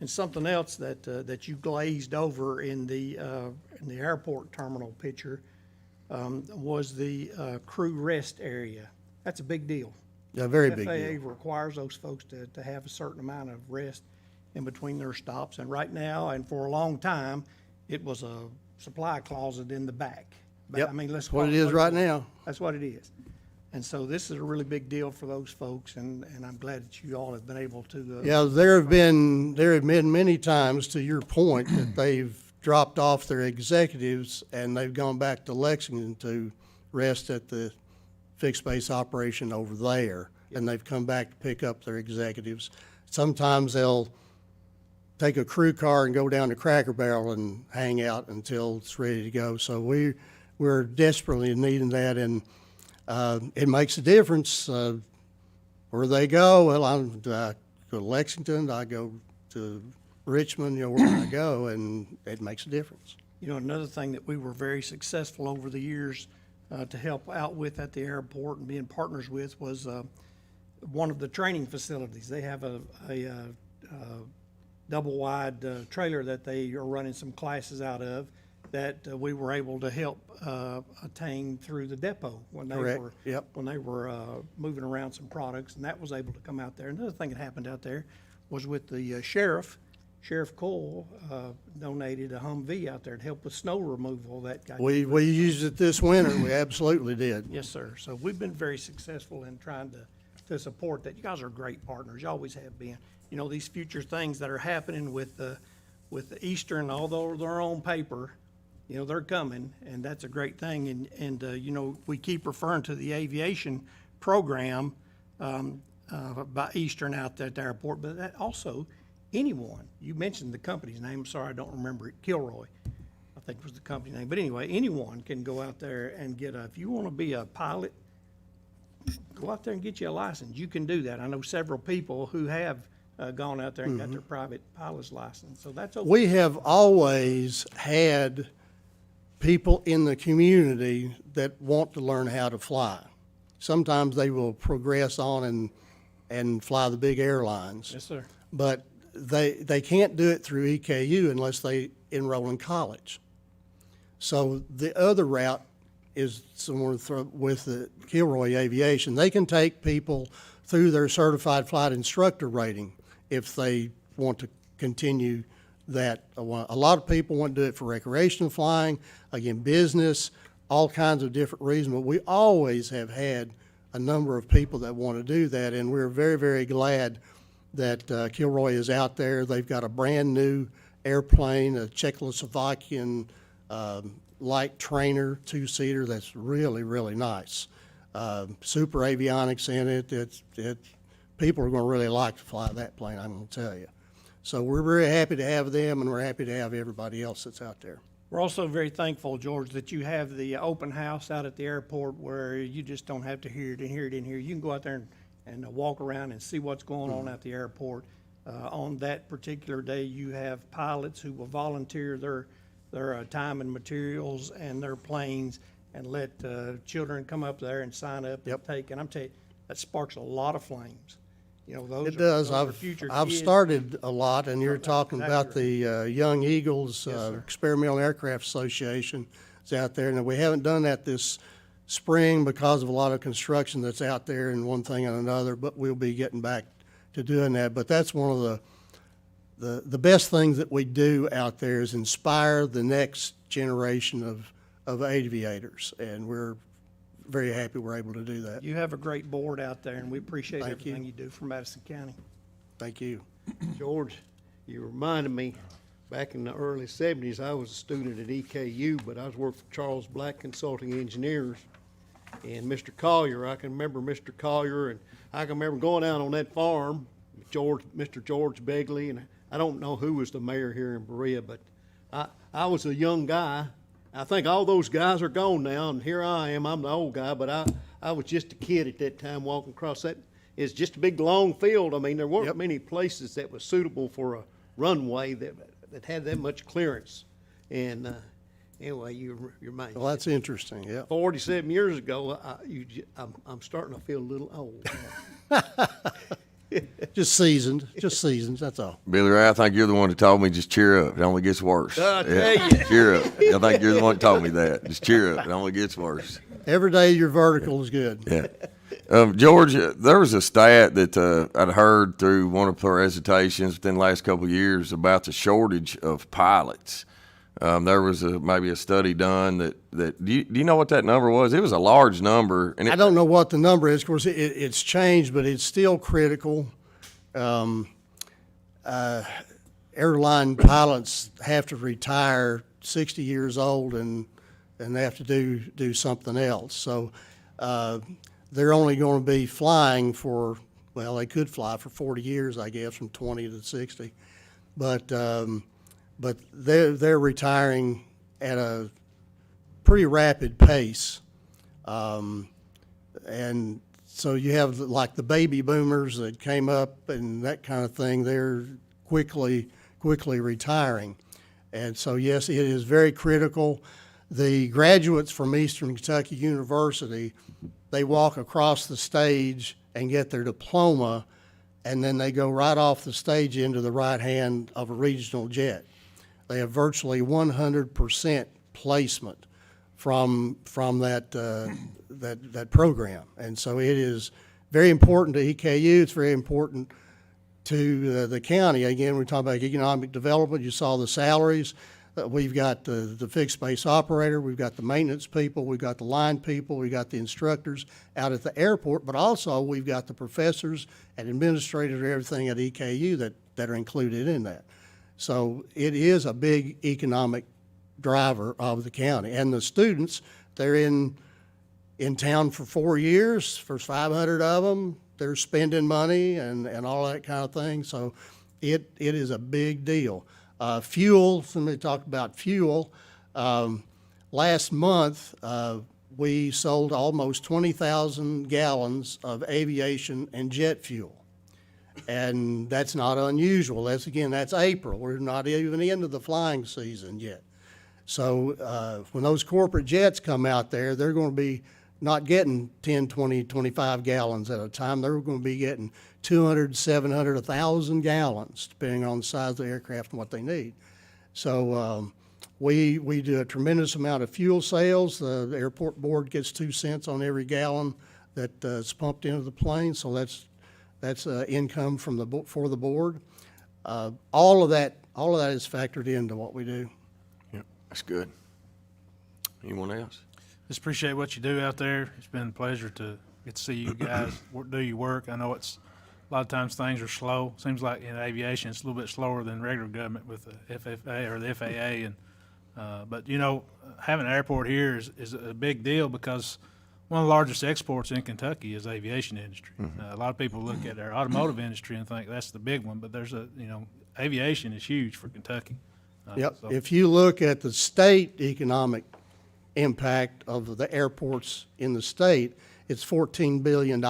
And something else that you glazed over in the airport terminal picture was the crew rest area. That's a big deal. A very big FAA deal. requires those folks to have a certain amount of rest in between their stops. And right now, and for a long time, it was a supply closet in the back. But, Yep, I mean, let's that's what call it is right now. That's what it is. And so this is a really big deal for those folks, and I'm glad that you all have been able to. Yeah, there have been many times, to your point, that they've dropped off their executives and they've gone back to Lexington to rest at the fixed base operation over there, and they've come back to pick up their executives. Sometimes they'll take a crew car and go down to Cracker Barrel and hang out until it's ready to go. So we're desperately needing that, and it makes a difference where they go. Well, do I go to Lexington? Do I go to Richmond? You know, where do I go? And it makes a difference. You know, another thing that we were very successful over the years to help out with at the airport and being partners with was one of the training facilities. They have a double-wide trailer that they are running some classes out of that we were able to help attain through the depot when they Correct. were Yep. when they were moving around some products, and that was able to come out there. Another thing that happened out there was with the sheriff. Sheriff Cole donated a Humvee out there to help with snow removal. That got We used it this winter. We absolutely did. Yes, sir. So we've been very successful in trying to support that. You guys are great partners. You always have been. You know, these future things that are happening with the Eastern, although they're on paper, you know, they're coming, and that's a great thing. And you know, we keep referring to the aviation program by Eastern out at the airport, but that also anyone. You mentioned the company's name. I'm sorry, I don't remember it. Kilroy, I think was the company name. But anyway, anyone can go out there and get if you want to be a pilot, go out there and get you a license. You can do that. I know several people who have gone out there and got their private pilot's license. So that's okay. We have always had people in the community that want to learn how to fly. Sometimes they will progress on and fly the big airlines. Yes, sir. But they can't do it through EKU unless they enroll in college. So the other route is similar with the Kilroy Aviation. They can take people through their certified flight instructor rating if they want to continue that. A lot of people want to do it for recreational flying, again, business, all kinds of different reasons. But we always have had a number of people that want to do that, and we're very, very glad that Kilroy is out there. They've got a brand-new airplane, a Czechoslovakian light trainer, two-seater, that's really, really nice. Super avionics in it. People are going to really like to fly that plane, I'm going to tell you. So we're very happy to have them, and we're happy to have everybody else that's out there. We're also very thankful, George, that you have the open house out at the airport where you just don't have to hear it in here. You can go out there and walk around and see what's going on at the airport. On that particular day, you have pilots who will volunteer their time and materials and their planes and let children come up there and sign up and take. And I'm telling you, that sparks a lot of flames. You know, those It does. Those are future I've kids. started a lot, and you're talking Exactly about the Young Eagles Yes, sir. Experimental Aircraft Association is out there. Now, we haven't done that this spring because of a lot of construction that's out there and one thing and another, but we'll be getting back to doing that. But that's one of the best things that we do out there is inspire the next generation of aviators, and we're very happy we're able to do that. You have a great board out there, and we appreciate Thank you. everything you do for Madison County. Thank you. George, you reminded me, back in the early 70s, I was a student at EKU, but I was working for Charles Black Consulting Engineers. And Mr. Collier, I can remember Mr. Collier, and I can remember going out on that farm, Mr. George Begley, and I don't know who was the mayor here in Berea, but I was a young guy. I think all those guys are gone now, and here I am. I'm the old guy, but I was just a kid at that time walking across that. It's just a big, long field. I mean, there weren't many places that was suitable for a runway that had that much clearance. And anyway, you're my Well, that's interesting, yeah. 47 years ago. I'm starting to feel a little old. Just seasoned, that's all. Billy Ray, I think you're the one that told me just cheer up. It only gets worse. I tell Yeah, cheer up. I think you're the one that told me that. Just cheer up. It only gets worse. Every day your vertical is good. Yeah. George, there was a stat that I'd heard through one of the presentations within the last couple of years about the shortage of pilots. There was maybe a study done that do you know what that number was? It was a large number. And I don't know what the number is. Of course, it's changed, but it's still critical. Airline pilots have to retire 60 years old and they have to do something else. So they're only going to be flying for, well, they could fly for 40 years, I guess, from 20 to 60. But they're retiring at a pretty rapid pace. And so you have like the baby boomers that came up and that kind of thing, they're quickly retiring. And so, yes, it is very critical. The graduates from Eastern Kentucky University, they walk across the stage and get their diploma, and then they go right off the stage into the right hand of a regional jet. They have virtually 100% placement from that program, and so it is very important to EKU. It's very important to the county. Again, we're talking about economic development. You saw the salaries. We've got the fixed base operator, we've got the maintenance people, we've got the line people, we've got the instructors out at the airport, but also we've got the professors and administrators and everything at EKU that are included in that. So it is a big economic driver of the county. And the students, they're in town for 4 years, for 500 of them, they're spending money and all that kind of thing. So it is a big deal. Fuel, somebody talked about fuel. Last month, we sold almost 20,000 gallons of aviation and jet fuel. And that's not unusual. That's April. We're not even into the flying season yet. So when those corporate jets come out there, they're going to be not getting 10, 20, 25 gallons at a time. They're going to be getting 200, 700, 1,000 gallons, depending on the size of the aircraft and what they need. So we do a tremendous amount of fuel sales. The airport board gets 2 cents on every gallon that's pumped into the plane. So that's income for the board. All of that is factored into what we do. Yep, that's good. Anyone else? Just appreciate what you do out there. It's been a pleasure to get to see you guys do your work. I know it's a lot of times things are slow. Seems like in aviation it's a little bit slower than regular government with the FFA or the FAA. And but you know, having an airport here is a big deal because one of the largest exports in Kentucky is aviation industry. A lot of people look at our automotive industry and think that's the big one, but there's aviation is huge for Kentucky. Yep. So- If you look at the state economic impact of the airports in the state, it's $14 billion.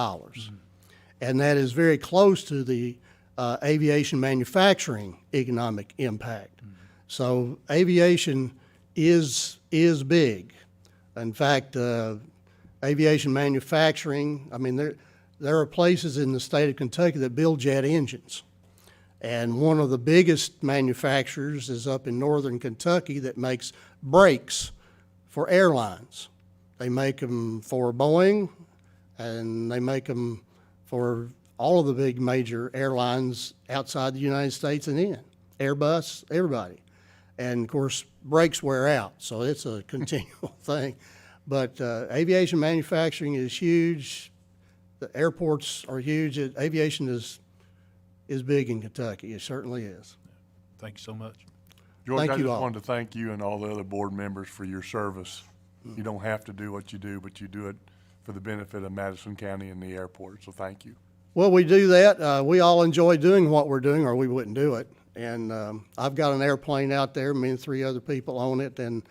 And that is very close to the aviation manufacturing economic impact. So aviation is big. In fact, aviation manufacturing, I mean, there are places in the state of Kentucky that build jet engines. And one of the biggest manufacturers is up in northern Kentucky that makes brakes for airlines. They make them for Boeing, and they make them for all of the big major airlines outside the United States and in. Airbus, everybody. And of course, brakes wear out, so it's a continual thing. But aviation manufacturing is huge. The airports are huge. Aviation is big in Kentucky. It certainly is. Thank you so much. George, Thank I you just all. wanted to thank you and all the other board members for your service. You don't have to do what you do, but you do it for the benefit of Madison County and the airport, so thank you. Well, we do that. We all enjoy doing what we're doing, or we wouldn't do it. And I've got an airplane out there. Me and 3 other people own it, and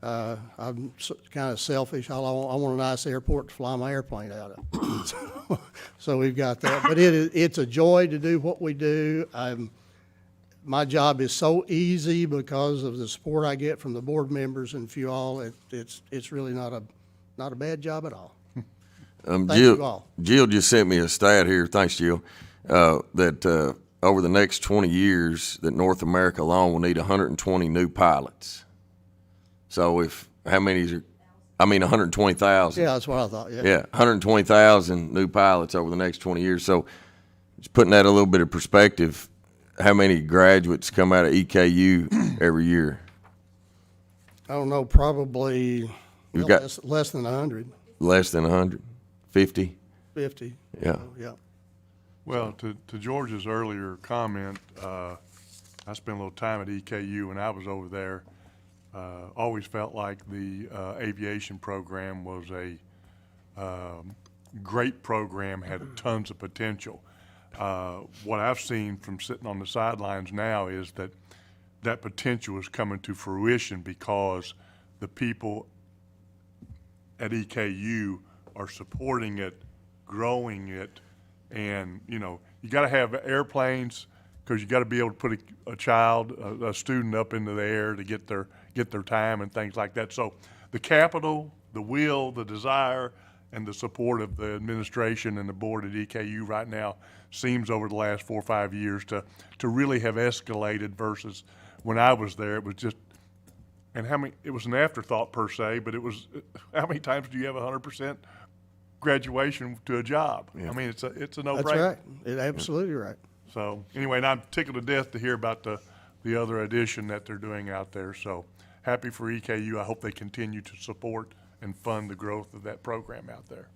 I'm kind of selfish. I want a nice airport to fly my airplane out of. So we've got that. But it's a joy to do what we do. My job is so easy because of the support I get from the board members and for you all. It's really not a bad job at all. Thank you all. Jill just sent me a stat here. Thanks, Jill. that over the next 20 years, that North America alone will need 120 new pilots. So how many is 120,000. Yeah, that's what I thought, yeah. Yeah, 120,000 new pilots over the next 20 years. So just putting that a little bit of perspective, how many graduates come out of EKU every year? I don't know, probably You've got less than 100, less than 100, 50. 50. Yeah. Yeah. Well, to George's earlier comment, I spent a little time at EKU when I was over there. Always felt like the aviation program was a great program, had tons of potential. What I've seen from sitting on the sidelines now is that potential is coming to fruition because the people at EKU are supporting it, growing it, and, you got to have airplanes because you got to be able to put a student up into the air to get their time and things like that. So the capital, the will, the desire, and the support of the administration and the board at EKU right now seems over the last 4 or 5 years to really have escalated versus when I was there. It was just, and it was an afterthought per se, but it was, how many times do you have 100% graduation to a job? Yeah. I mean, it's a no-brainer. That's right. It's absolutely right. So anyway, and I'm tickled to death to hear about the other addition that they're doing out there. So happy for EKU. I hope they continue to support and fund the growth of that program out there.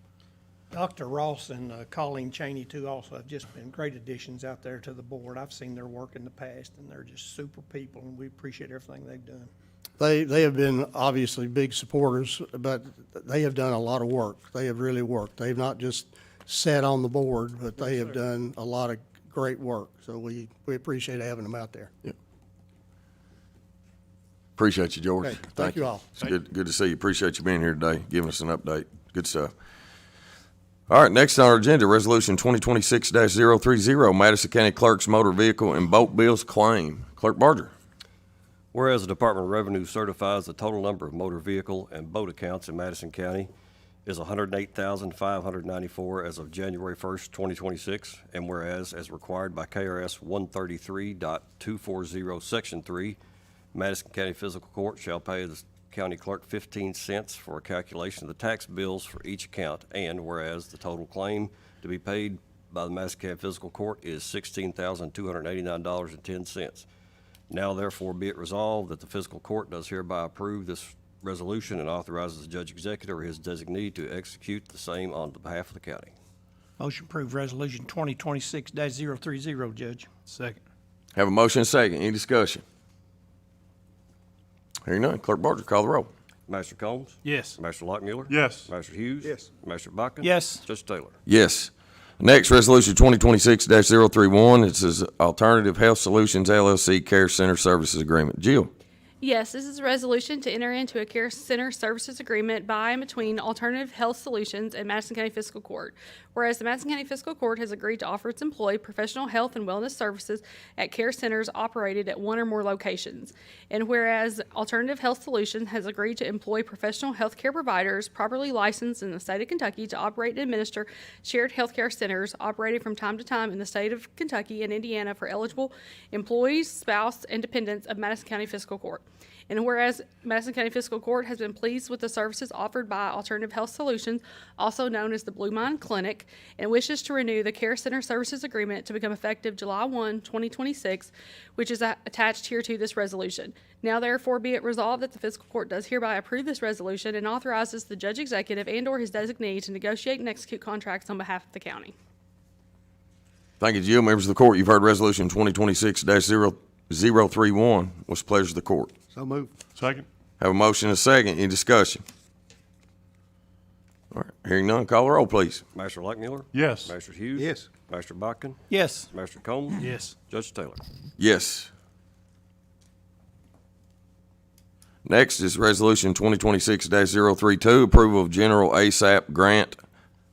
Dr. Ross and Colleen Cheney, too, also have just been great additions out there to the board. I've seen their work in the past, and they're just super people, and we appreciate everything they've done. They have been obviously big supporters, but they have done a lot of work. They have really worked. They've not just sat on the board, but they have done a lot of great work. So we appreciate having them out there. Yeah. Appreciate you, George. Okay, thank you all. It's good to see you. Appreciate you being here today, giving us an update. Good stuff. All right, next on our agenda, Resolution 2026-030, Madison County Clerk's Motor Vehicle and Boat Bills Claim. Clerk Barger. Whereas the Department of Revenue certifies the total number of motor vehicle and boat accounts in Madison County is 108,594 as of January 1st, 2026, and whereas, as required by KRS 133.240, Section 3, Madison County Fiscal Court shall pay the county clerk 15 cents for a calculation of the tax bills for each account, and whereas the total claim to be paid by the Madison County Fiscal Court is $16,289.10. Now therefore be it resolved that the fiscal court does hereby approve this resolution and authorizes the judge executive or his designee to execute the same on behalf of the county. Motion approved Resolution 2026-030, Judge. Second. Have a motion and a second. Any discussion? Hearing none. Clerk Barger, call the roll. Master Combs? Yes. Master Lockmuller? Yes. Master Hughes? Yes. Master Botkin? Yes. Judge Taylor? Yes. Next, Resolution 2026-031. It says Alternative Health Solutions LLC Care Center Services Agreement. Jill. Yes, this is a resolution to enter into a care center services agreement by and between Alternative Health Solutions and Madison County Fiscal Court. Whereas the Madison County Fiscal Court has agreed to offer its employee professional health and wellness services at care centers operated at one or more locations. And whereas Alternative Health Solutions has agreed to employ professional health care providers properly licensed in the state of Kentucky to operate and administer shared health care centers operated from time to time in the state of Kentucky and Indiana for eligible employees, spouse, and dependents of Madison County Fiscal Court. And whereas Madison County Fiscal Court has been pleased with the services offered by Alternative Health Solutions, also known as the Blue Mind Clinic, and wishes to renew the Care Center Services Agreement to become effective July 1, 2026, which is attached here to this resolution. Now therefore be it resolved that the Fiscal Court does hereby approve this resolution and authorizes the Judge Executive and/or his designee to negotiate and execute contracts on behalf of the county. Thank you, Jill. Members of the court, you've heard Resolution 2026-031. What's the pleasure of the court? So moved. Second. Have a motion and a second. Any discussion? All right. Hearing none, call the roll, please. Master Lockmuller? Yes. Master Hughes? Yes. Master Botkin? Yes. Master Combs? Yes. Judge Taylor? Yes. Next is Resolution 2026-032, approval of general ASAP grant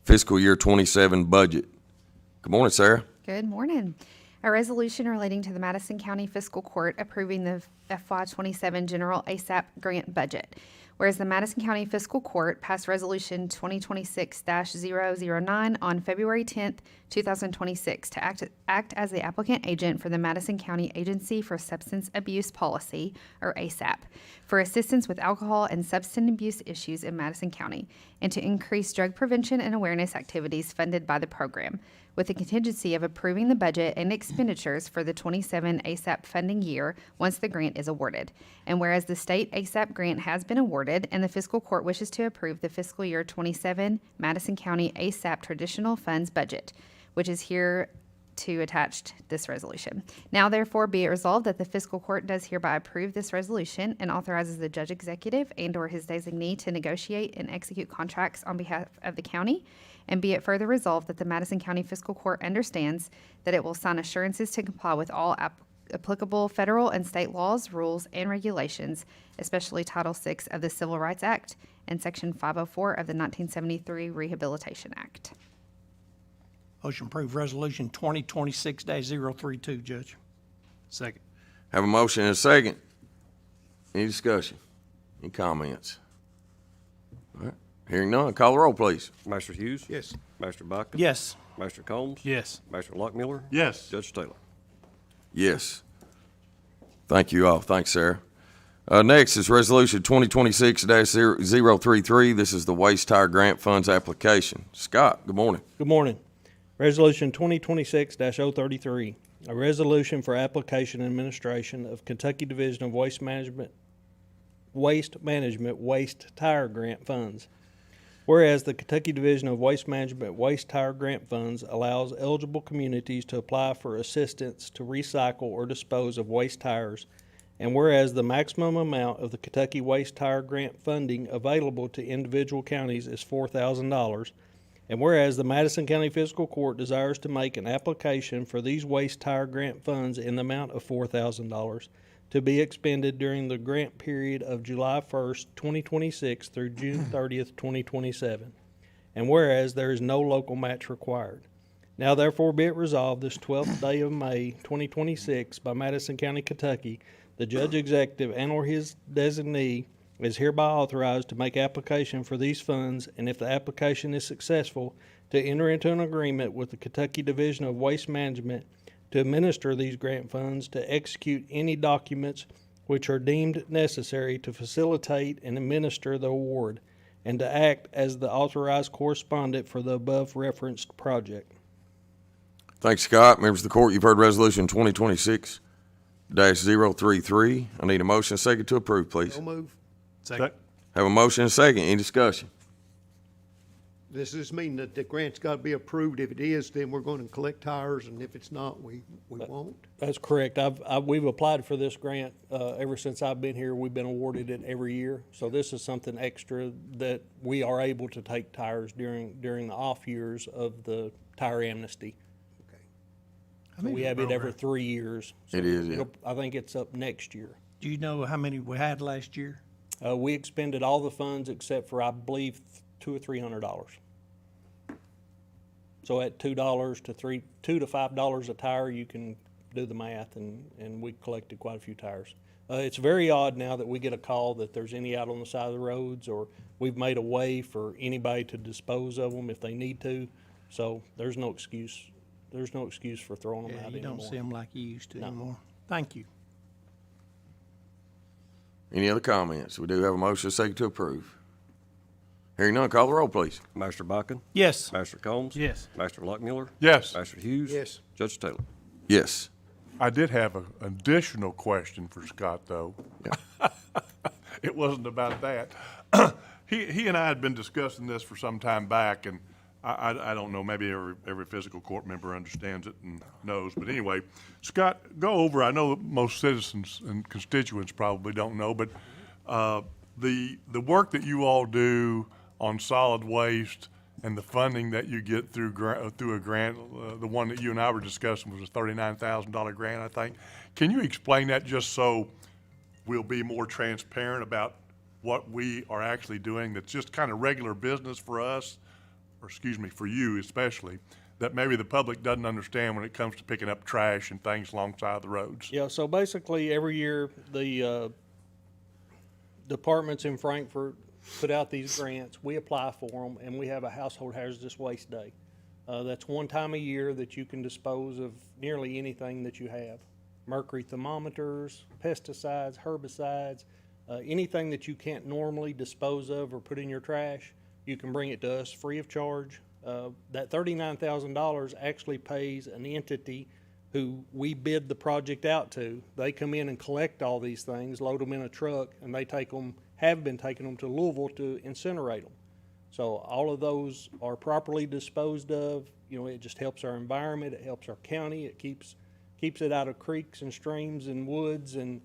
fiscal year 27 budget. Good morning, Sarah. Good morning. A resolution relating to the Madison County Fiscal Court approving the FY27 General ASAP grant budget. Whereas the Madison County Fiscal Court passed Resolution 2026-009 on February 10th, 2026 to act as the applicant agent for the Madison County Agency for Substance Abuse Policy, or ASAP, for assistance with alcohol and substance abuse issues in Madison County, and to increase drug prevention and awareness activities funded by the program, with the contingency of approving the budget and expenditures for the 27 ASAP funding year once the grant is awarded. And whereas the state ASAP grant has been awarded and the fiscal court wishes to approve the fiscal year 27 Madison County ASAP traditional funds budget, which is here to attach this resolution. Now therefore be it resolved that the fiscal court does hereby approve this resolution and authorizes the judge executive and/or his designee to negotiate and execute contracts on behalf of the county. And be it further resolved that the Madison County Fiscal Court understands that it will sign assurances to comply with all applicable federal and state laws, rules, and regulations, especially Title VI of the Civil Rights Act and Section 504 of the 1973 Rehabilitation Act. Motion approved resolution 2026-032, Judge. Second. Have a motion and a second. Any discussion? Any comments? All right. Hearing none, call the roll, please. Master Hughes? Yes. Master Buckley? Yes. Master Combs? Yes. Master Lockmiller? Yes. Judge Taylor? Yes. Thank you all. Thanks, Sarah. Next is Resolution 2026-033. This is the Waste Tire Grant Funds application. Scott, good morning. Good morning. Resolution 2026-033, a resolution for application and administration of Kentucky Division of Waste Management Waste Tire Grant Funds. Whereas the Kentucky Division of Waste Management Waste Tire Grant Funds allows eligible communities to apply for assistance to recycle or dispose of waste tires, and whereas the maximum amount of the Kentucky Waste Tire Grant funding available to individual counties is $4,000, and whereas the Madison County Fiscal Court desires to make an application for these waste tire grant funds in the amount of $4,000 to be expended during the grant period of July 1st, 2026 through June 30th, 2027. And whereas there is no local match required. Now therefore be it resolved this 12th day of May, 2026 by Madison County, Kentucky, the judge executive and/or his designee is hereby authorized to make application for these funds, and if the application is successful, to enter into an agreement with the Kentucky Division of Waste Management to administer these grant funds, to execute any documents which are deemed necessary to facilitate and administer the award, and to act as the authorized correspondent for the above referenced project. Thanks, Scott. Members of the court, you've heard Resolution 2026-033. I need a motion and a second to approve, please. So move. Second. Have a motion and a second. Any discussion? Does this mean that the grant's got to be approved? If it is, then we're going to collect tires, and if it's not, we won't? That's correct. We've applied for this grant ever since I've been here. We've been awarded it every year. So this is something extra that we are able to take tires during the off years of the tire amnesty. So we have it every 3 years. So It is, yeah. I think it's up next year. Do you know how many we had last year? We expended all the funds except for, I believe, $200 or $300. So at $2 to $2 to $5 a tire, you can do the math, and we collected quite a few tires. It's very odd now that we get a call that there's any out on the side of the roads, or we've made a way for anybody to dispose of them if they need to. So there's no excuse. There's no excuse for throwing them Yeah, out you anymore. don't see them like you used to No. anymore. Thank you. Any other comments? We do have a motion and a second to approve. Hearing none, call the roll, please. Master Buckley? Yes. Master Combs? Yes. Master Lockmiller? Yes. Master Hughes? Yes. Judge Taylor? Yes. I did have an additional question for Scott, though. It wasn't about that. He and I had been discussing this for some time back, and I don't know, maybe every fiscal court member understands it and knows. But anyway, Scott, go over, I know most citizens and constituents probably don't know, but the work that you all do on solid waste and the funding that you get through a grant, the one that you and I were discussing was a $39,000 grant, I think. Can you explain that just so we'll be more transparent about what we are actually doing that's just kind of regular business for us, or excuse me, for you especially, that maybe the public doesn't understand when it comes to picking up trash and things alongside the roads? Yeah, so basically every year departments in Frankfurt put out these grants, we apply for them, and we have a household hazardous waste day. That's one time a year that you can dispose of nearly anything that you have. Mercury thermometers, pesticides, herbicides, anything that you can't normally dispose of or put in your trash, you can bring it to us free of charge. That $39,000 actually pays an entity who we bid the project out to. They come in and collect all these things, load them in a truck, and they have been taking them to Louisville to incinerate them. So all of those are properly disposed of. You know, it just helps our environment, it helps our county, it keeps it out of creeks and streams and woods, and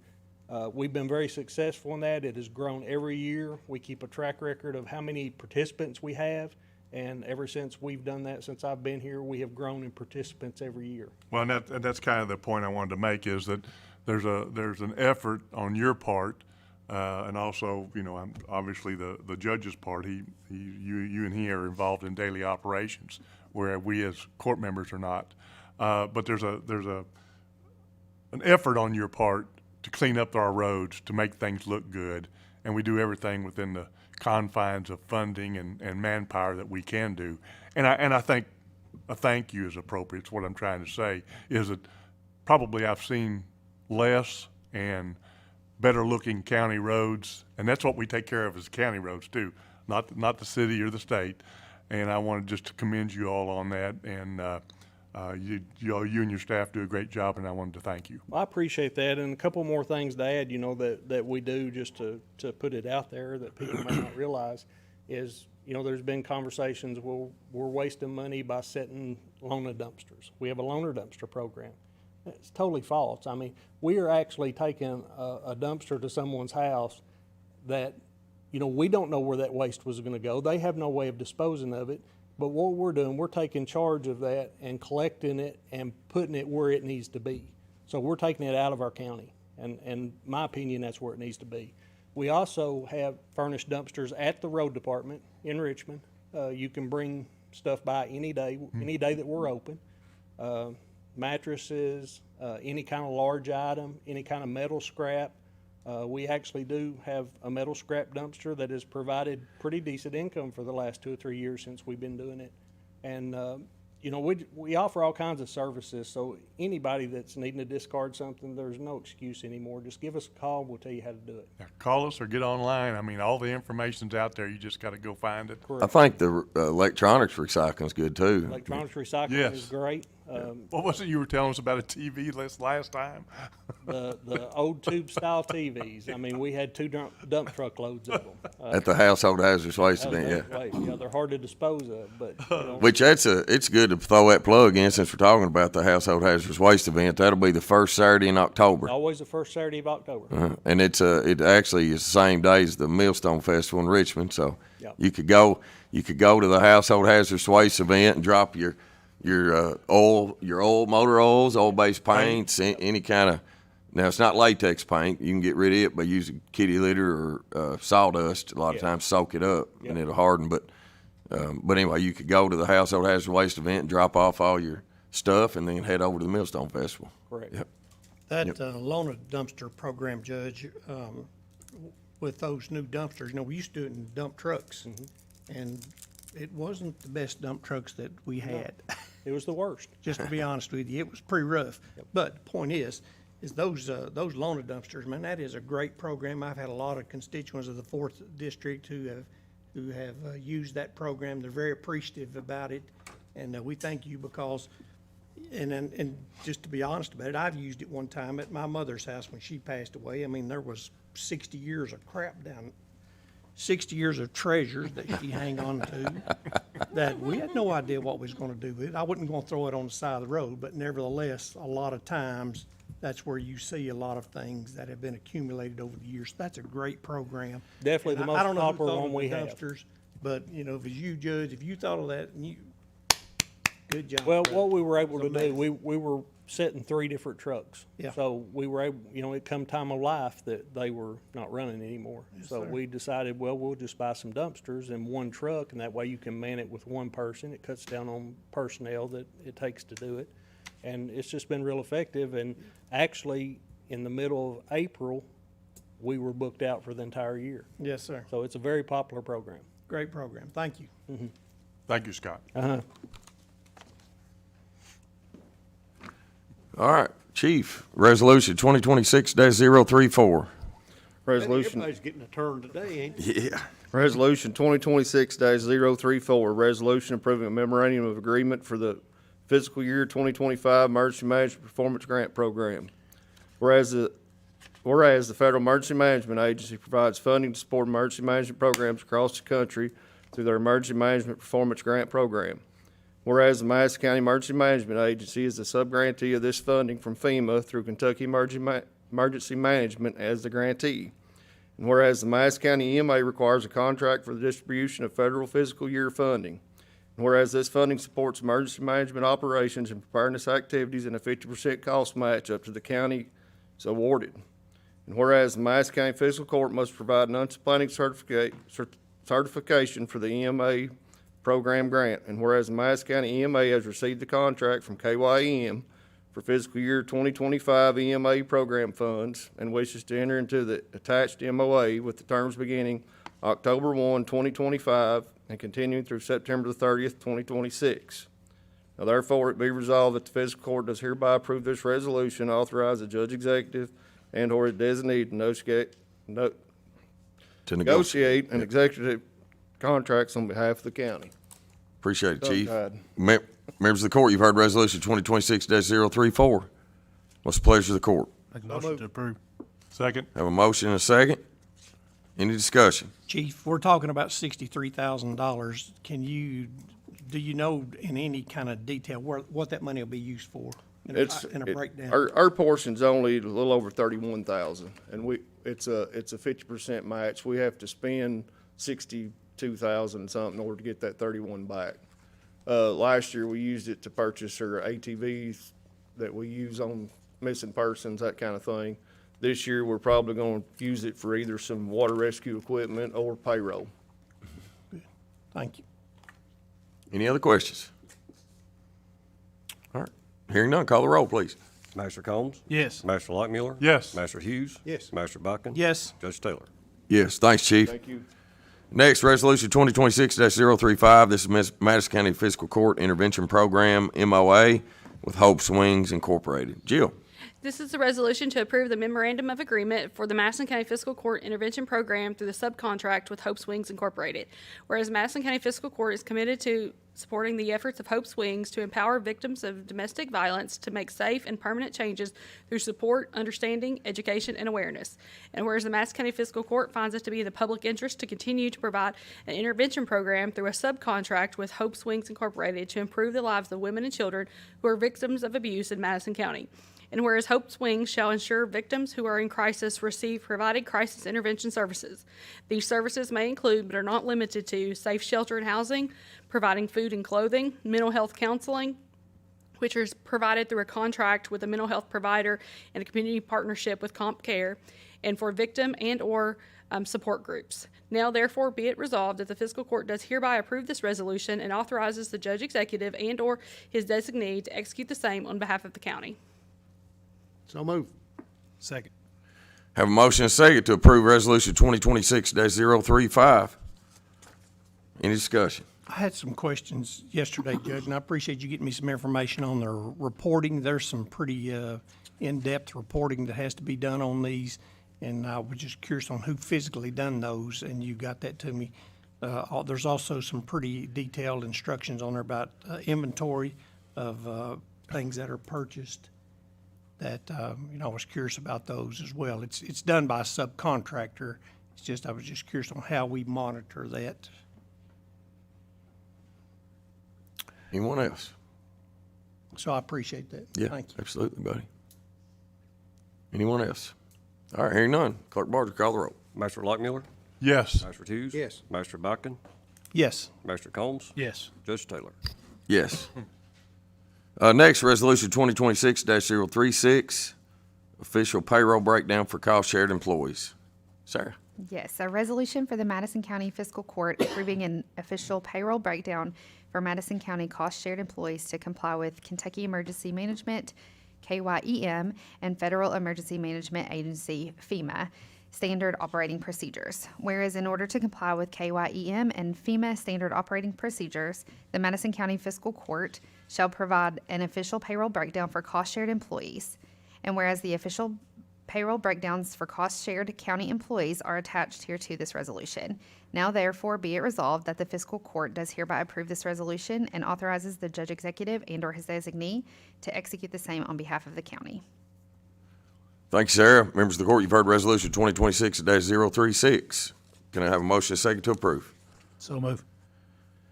we've been very successful in that. It has grown every year. We keep a track record of how many participants we have, and ever since we've done that, since I've been here, we have grown in participants every year. Well, and that's kind of the point I wanted to make, is that there's an effort on your part, and also, you know, obviously the judge's part. You and he are involved in daily operations, where we as court members are not. But there's an effort on your part to clean up our roads, to make things look good, and we do everything within the confines of funding and manpower that we can do. And I think a thank you is appropriate. It's what I'm trying to say, is that probably I've seen less and better looking county roads, and that's what we take care of as county roads too, not the city or the state. And I wanted just to commend you all on that, and you and your staff do a great job, and I wanted to thank you. I appreciate that, and a couple more things to add, you know, that we do, just to put it out there that people may not realize, is, you know, there's been conversations, well, we're wasting money by setting loaner dumpsters. We have a loaner dumpster program. It's totally false. I mean, we are actually taking a dumpster to someone's house that, you know, we don't know where that waste was going to go. They have no way of disposing of it. But what we're doing, we're taking charge of that and collecting it and putting it where it needs to be. So we're taking it out of our county. And in my opinion, that's where it needs to be. We also have furnished dumpsters at the road department in Richmond. You can bring stuff by any day that we're open. Mattresses, any kind of large item, any kind of metal scrap. We actually do have a metal scrap dumpster that has provided pretty decent income for the last 2 or 3 years since we've been doing it. And, you know, we offer all kinds of services, so anybody that's needing to discard something, there's no excuse anymore. Just give us a call, we'll tell you how to do it. Now, call us or get online. I mean, all the information's out there. You just got to go find it. I think the electronics recycling's good too. Electronics recycling Yes. is great. What was it you were telling us about a TV last time? The old tube style TVs. I mean, we had 2 dump truck loads of them. At the household hazardous waste event, yeah. Yeah, they're hard to dispose of, but, you know, Which it's good to throw that plug in, since we're talking about the household hazardous waste event. That'll be the first Saturday in October. always the first Saturday of October. And it actually is the same day as the Millstone Festival in Richmond. So Yep. you could go to the household hazardous waste event and drop your motor oils, oil-based paints, any kind of. Now, it's not latex paint. You can get rid of it by using kitty litter or sawdust. A lot of times, soak it up and it'll harden. But anyway, you could go to the household hazardous waste event and drop off all your stuff, and then head over to the Millstone Festival. Correct. Yep. That loaner dumpster program, Judge, with those new dumpsters, you know, we used to do it in dump trucks, and it wasn't the best dump trucks that we had. It was the worst. Just to be honest with you, it was pretty rough. But the point is those loaner dumpsters, man, that is a great program. I've had a lot of constituents of the 4th District who have used that program. They're very appreciative about it, and we thank you because. And just to be honest about it, I've used it one time at my mother's house when she passed away. I mean, there was 60 years of crap down, 60 years of treasures that she hang on to that we had no idea what we was going to do with it. I wasn't going to throw it on the side of the road, but nevertheless, a lot of times, that's where you see a lot of things that have been accumulated over the years. That's a great program. Definitely the And most I don't know who popular thought one of we the have. dumpsters, but, you know, if it's you, Judge, if you thought of that, good job. Well, brother. what we were able to It's do, amazing. we were setting 3 different trucks. Yeah. So we were able, you know, it come time of life that they were not running anymore. So we decided, well, we'll just buy some dumpsters in one truck, and that way you can man it with one person. It cuts down on personnel that it takes to do it. And it's just been real effective. And actually, in the middle of April, we were booked out for the entire year. Yes, sir. So it's a very popular program. Great program. Thank you. Thank you, Scott. All right, Chief, Resolution 2026-034. Resolution, Everybody's getting a turn today, ain't they? Yeah. Resolution 2026-034, resolution approving a memorandum of agreement for the fiscal year 2025 Emergency Management Performance Grant Program. Whereas the Federal Emergency Management Agency provides funding to support emergency management programs across the country through their Emergency Management Performance Grant Program. Whereas the Madison County Emergency Management Agency is the subgrantee of this funding from FEMA through Kentucky Emergency Management as the grantee. And whereas the Madison County EMA requires a contract for the distribution of federal fiscal year funding. And whereas this funding supports emergency management operations and preparedness activities and a 50% cost match up to the county is awarded. And whereas the Madison County Fiscal Court must provide an unsupplanting certification for the EMA program grant. And whereas the Madison County EMA has received the contract from KYEM for fiscal year 2025 EMA program funds and wishes to enter into the attached MOA with the terms beginning October 1, 2025 and continuing through September the 30th, 2026. Now therefore it be resolved that the fiscal court does hereby approve this resolution, authorize the judge executive and or his designee to negotiate an executive contracts on behalf of the county. Appreciate it, Chief. Tongue-tied. Members of the court, you've heard Resolution 2026-034. What's the pleasure of the court? Make a motion to approve. Second? Have a motion and a second. Any discussion? Chief, we're talking about $63,000. Do you know in any kind of detail what that money will be used for? In a breakdown? Our portion's only a little over 31,000, and it's a 50% match. We have to spend 62,000 something in order to get that 31 back. Last year, we used it to purchase our ATVs that we use on missing persons, that kind of thing. This year, we're probably going to use it for either some water rescue equipment or payroll. Thank you. Any other questions? All right. Hearing none, call the roll, please. Master Combs? Yes. Master Lockmuller? Yes. Master Hughes? Yes. Master Buckin? Yes. Judge Taylor? Yes, thanks, Chief. Thank you. Next, Resolution 2026-035. This is Madison County Fiscal Court Intervention Program, MOA, with Hope Swings Incorporated. Jill. This is a resolution to approve the memorandum of agreement for the Madison County Fiscal Court Intervention Program through the subcontract with Hope Swings Incorporated. Whereas Madison County Fiscal Court is committed to supporting the efforts of Hope Swings to empower victims of domestic violence to make safe and permanent changes through support, understanding, education, and awareness. And whereas the Madison County Fiscal Court finds it to be in the public interest to continue to provide an intervention program through a subcontract with Hope Swings Incorporated to improve the lives of women and children who are victims of abuse in Madison County. And whereas Hope Swings shall ensure victims who are in crisis receive provided crisis intervention services. These services may include, but are not limited to, safe shelter and housing, providing food and clothing, mental health counseling, which is provided through a contract with a mental health provider and a community partnership with Comp Care, and for victim and or support groups. Now therefore be it resolved that the fiscal court does hereby approve this resolution and authorizes the judge executive and or his designee to execute the same on behalf of the county. So move. Second. Have a motion and a second to approve Resolution 2026-035. Any discussion? I had some questions yesterday, Judge, and I appreciate you getting me some information on their reporting. There's some pretty in-depth reporting that has to be done on these, and I was just curious on who physically done those, and you got that to me. There's also some pretty detailed instructions on there about inventory of things that are purchased that, I was curious about those as well. It's done by a subcontractor. It's just, I was just curious on how we monitor that. Anyone else? So I appreciate that. Yeah, Thank you. absolutely, buddy. Anyone else? All right, hearing none. Clerk Barger, call the roll. Master Lockmuller? Yes. Master Hughes? Yes. Master Buckin? Yes. Master Combs? Yes. Judge Taylor? Yes. Next, Resolution 2026-036, official payroll breakdown for cost-shared employees. Sarah. Yes, a resolution for the Madison County Fiscal Court approving an official payroll breakdown for Madison County cost-shared employees to comply with Kentucky Emergency Management, KYEM, and Federal Emergency Management Agency, FEMA, standard operating procedures. Whereas in order to comply with KYEM and FEMA standard operating procedures, the Madison County Fiscal Court shall provide an official payroll breakdown for cost-shared employees. And whereas the official payroll breakdowns for cost-shared county employees are attached here to this resolution. Now therefore be it resolved that the Fiscal Court does hereby approve this resolution and authorizes the judge executive and/or his designee to execute the same on behalf of the county. Thank you, Sarah. Members of the court, you've heard Resolution 2026-036. Can I have a motion and a second to approve? So move.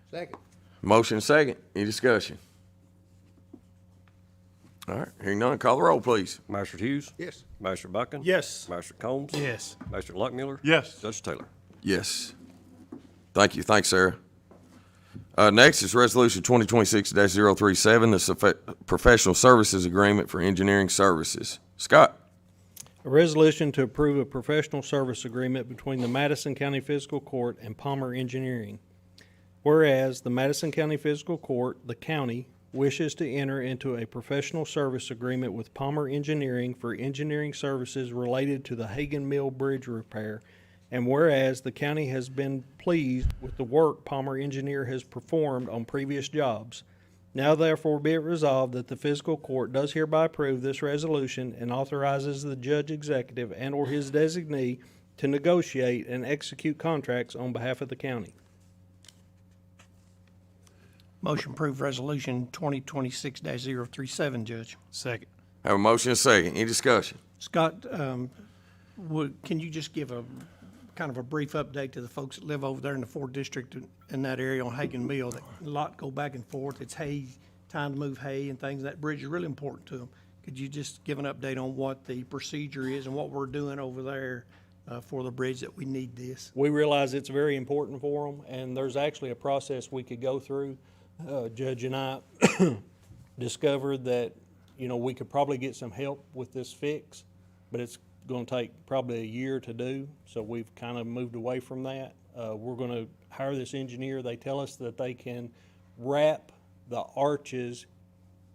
Second. Motion and second. Any discussion? All right, hearing none, call the roll, please. Magistrate Hughes? Yes. Magistrate Buchan? Yes. Magistrate Combs? Yes. Magistrate Luckmuller? Yes. Judge Taylor? Yes. Thank you. Thanks, Sarah. Next is Resolution 2026-037, the Professional Services Agreement for Engineering Services. Scott? A resolution to approve a professional service agreement between the Madison County Fiscal Court and Palmer Engineering. Whereas the Madison County Fiscal Court, the county, wishes to enter into a professional service agreement with Palmer Engineering for engineering services related to the Hagen Mill Bridge repair. And whereas the county has been pleased with the work Palmer Engineer has performed on previous jobs. Now therefore be it resolved that the Fiscal Court does hereby approve this resolution and authorizes the judge executive and/or his designee to negotiate and execute contracts on behalf of the county. Motion approved resolution 2026-037, Judge. Second. Have a motion and a second. Any discussion? Scott, can you just give a kind of a brief update to the folks that live over there in the 4th District in that area on Hagen Mill? That a lot go back and forth. It's hay, time to move hay and things. That bridge is really important to them. Could you just give an update on what the procedure is and what we're doing over there for the bridge that we need this? We realize it's very important for them, and there's actually a process we could go through. Judge and I discovered that, we could probably get some help with this fix, but it's going to take probably a year to do, so we've kind of moved away from that. We're going to hire this engineer. They tell us that they can wrap the arches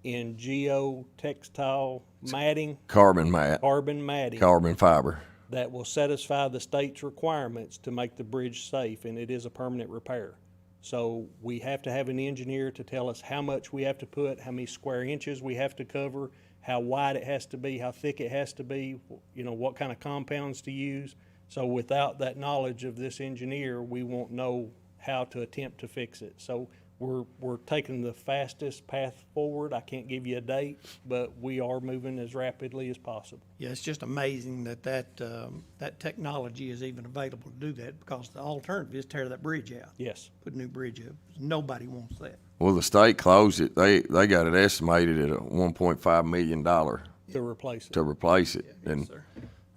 in geotextile matting, Carbon mat, carbon matting, carbon fiber. that will satisfy the state's requirements to make the bridge safe, and it is a permanent repair. So we have to have an engineer to tell us how much we have to put, how many square inches we have to cover, how wide it has to be, how thick it has to be, what kind of compounds to use. So without that knowledge of this engineer, we won't know how to attempt to fix it. So we're taking the fastest path forward. I can't give you a date, but we are moving as rapidly as possible. Yeah, it's just amazing that technology is even available to do that, because the alternative is tear that bridge out. Yes. Put a new bridge up. Nobody wants that. Well, the state closed it. They got it estimated at a $1.5 million To replace it. to replace it. Yes, sir.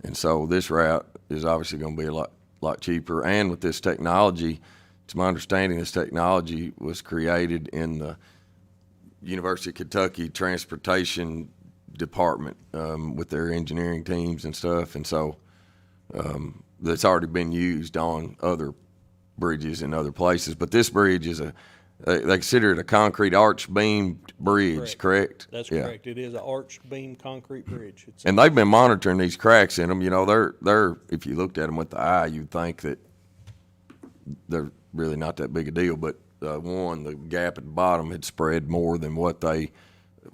And so this route is obviously going to be a lot cheaper. And with this technology, to my understanding, this technology was created in the University of Kentucky Transportation Department with their engineering teams and stuff. And so that's already been used on other bridges in other places. But this bridge is they consider it a concrete arch beam bridge, correct? That's Yeah. correct. It is an arch beam concrete bridge. It's And they've been monitoring these cracks in them. They're if you looked at them with the eye, you'd think that they're really not that big a deal. But the gap at the bottom had spread more than what they,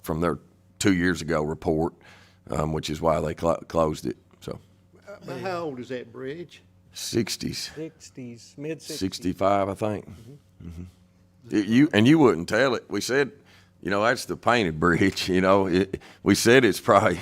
from their 2 years ago report, which is why they closed it. So How old is that bridge? 60s, 60s, mid-60s. 65, I think. You wouldn't tell it. We said, that's the painted bridge. We said it's probably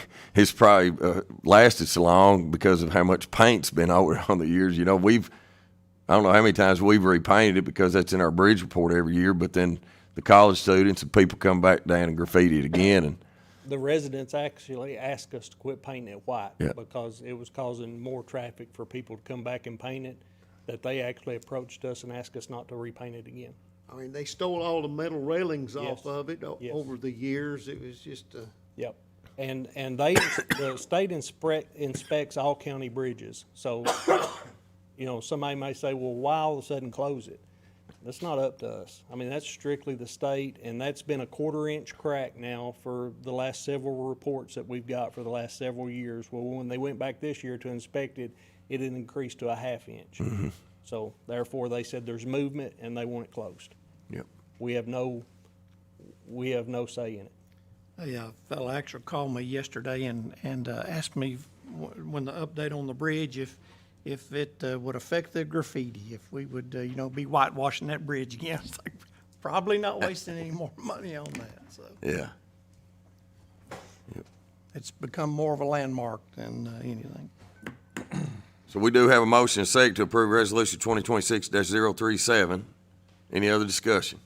lasted so long because of how much paint's been over it on the years. I don't know how many times we've repainted it, because that's in our bridge report every year. But then the college students and people come back down and graffiti it again. And The residents actually asked us to quit painting it white Yeah. because it was causing more traffic for people to come back and paint it, that they actually approached us and asked us not to repaint it again. I mean, they stole all the metal railings off Yes. of it Yes. over the years. It was just, Yep. And the state inspects all county bridges. So, somebody may say, well, why all of a sudden close it? That's not up to us. I mean, that's strictly the state, and that's been a 1/4-inch crack now for the last several reports that we've got for the last several years. Well, when they went back this year to inspect it, it had increased to a 1/2 inch. So therefore, they said there's movement and they want it closed. Yep. We have no say in it. A fellow actually called me yesterday and asked me when the update on the bridge, if it would affect the graffiti, if we would, be whitewashing that bridge again. It's like, probably not wasting any more money on that, so. Yeah. It's become more of a landmark than anything. So we do have a motion and a second to approve Resolution 2026-037. Any other discussion?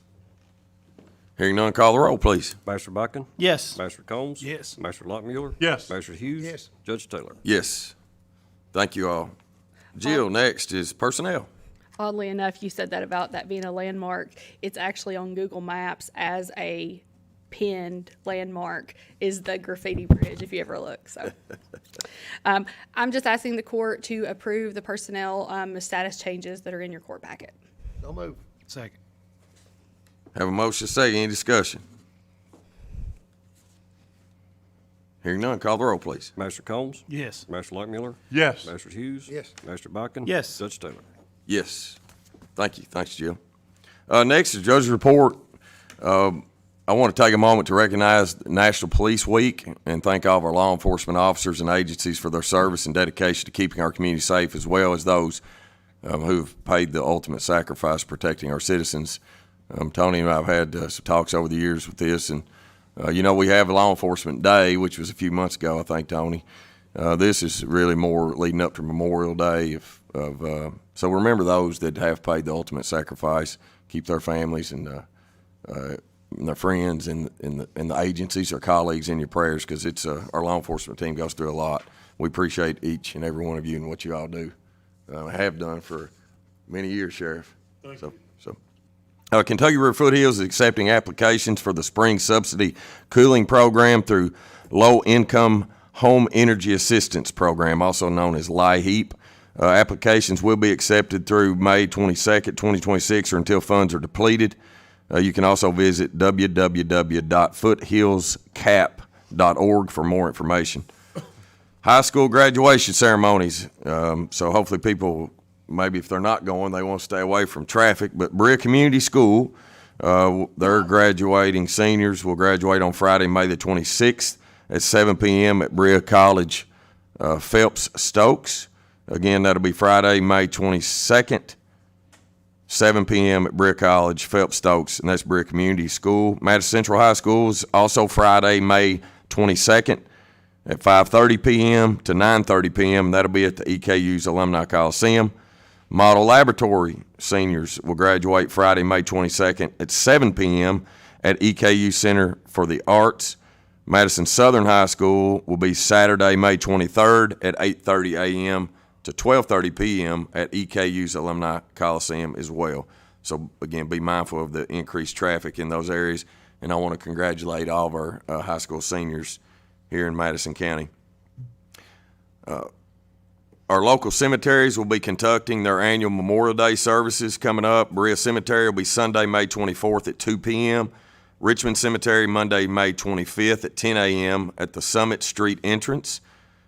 Hearing none, call the roll, please. Master Buckin? Yes. Master Combs? Yes. Master Lockmuller? Yes. Master Hughes? Yes. Judge Taylor? Yes. Thank you all. Jill, next is personnel. Oddly enough, you said that about that being a landmark. It's actually on Google Maps as a pinned landmark is the graffiti bridge, if you ever look. So I'm just asking the court to approve the personnel status changes that are in your court packet. So move. Second. Have a motion second. Any discussion? Hearing none, call the roll, please. Master Combs? Yes. Master Lockmuller? Yes. Master Hughes? Yes. Master Buckin? Yes. Judge Taylor? Yes. Thank you. Thanks, Jill. Next is Judge's report. I want to take a moment to recognize National Police Week and thank all of our law enforcement officers and agencies for their service and dedication to keeping our community safe, as well as those who've paid the ultimate sacrifice protecting our citizens. Tony and I have had some talks over the years with this, and we have Law Enforcement Day, which was a few months ago, I think, Tony. This is really more leading up to Memorial Day. So remember those that have paid the ultimate sacrifice, keep their families and their friends and the agencies or colleagues in your prayers, because it's our law enforcement team goes through a lot. We appreciate each and every one of you and what you all do, have done for many years, Sheriff. Thank you. Kentucky River Foothills is accepting applications for the spring subsidy cooling program through Low Income Home Energy Assistance Program, also known as LIHEAP. Applications will be accepted through May 22nd, 2026, or until funds are depleted. You can also visit www.foothillscap.org for more information. High school graduation ceremonies. So hopefully people, maybe if they're not going, they want to stay away from traffic. But Berea Community School, their graduating seniors will graduate on Friday, May the 26th at 7 p.m. at Berea College, Phelps Stokes. Again, that'll be Friday, May 22nd. 7 p.m. at Berea College, Phelps Stokes, and that's Berea Community School. Madison Central High School is also Friday, May 22nd at 5:30 p.m. to 9:30 p.m. That'll be at the EKU's Alumni Coliseum. Model Laboratory seniors will graduate Friday, May 22nd at 7 p.m. at EKU Center for the Arts. Madison Southern High School will be Saturday, May 23rd at 8:30 a.m. to 12:30 p.m. at EKU's Alumni Coliseum as well. So, again, be mindful of the increased traffic in those areas. And I want to congratulate all of our high school seniors here in Madison County. Our local cemeteries will be conducting their annual Memorial Day services coming up. Berea Cemetery will be Sunday, May 24th at 2 p.m. Richmond Cemetery, Monday, May 25th at 10 a.m. at the Summit Street entrance.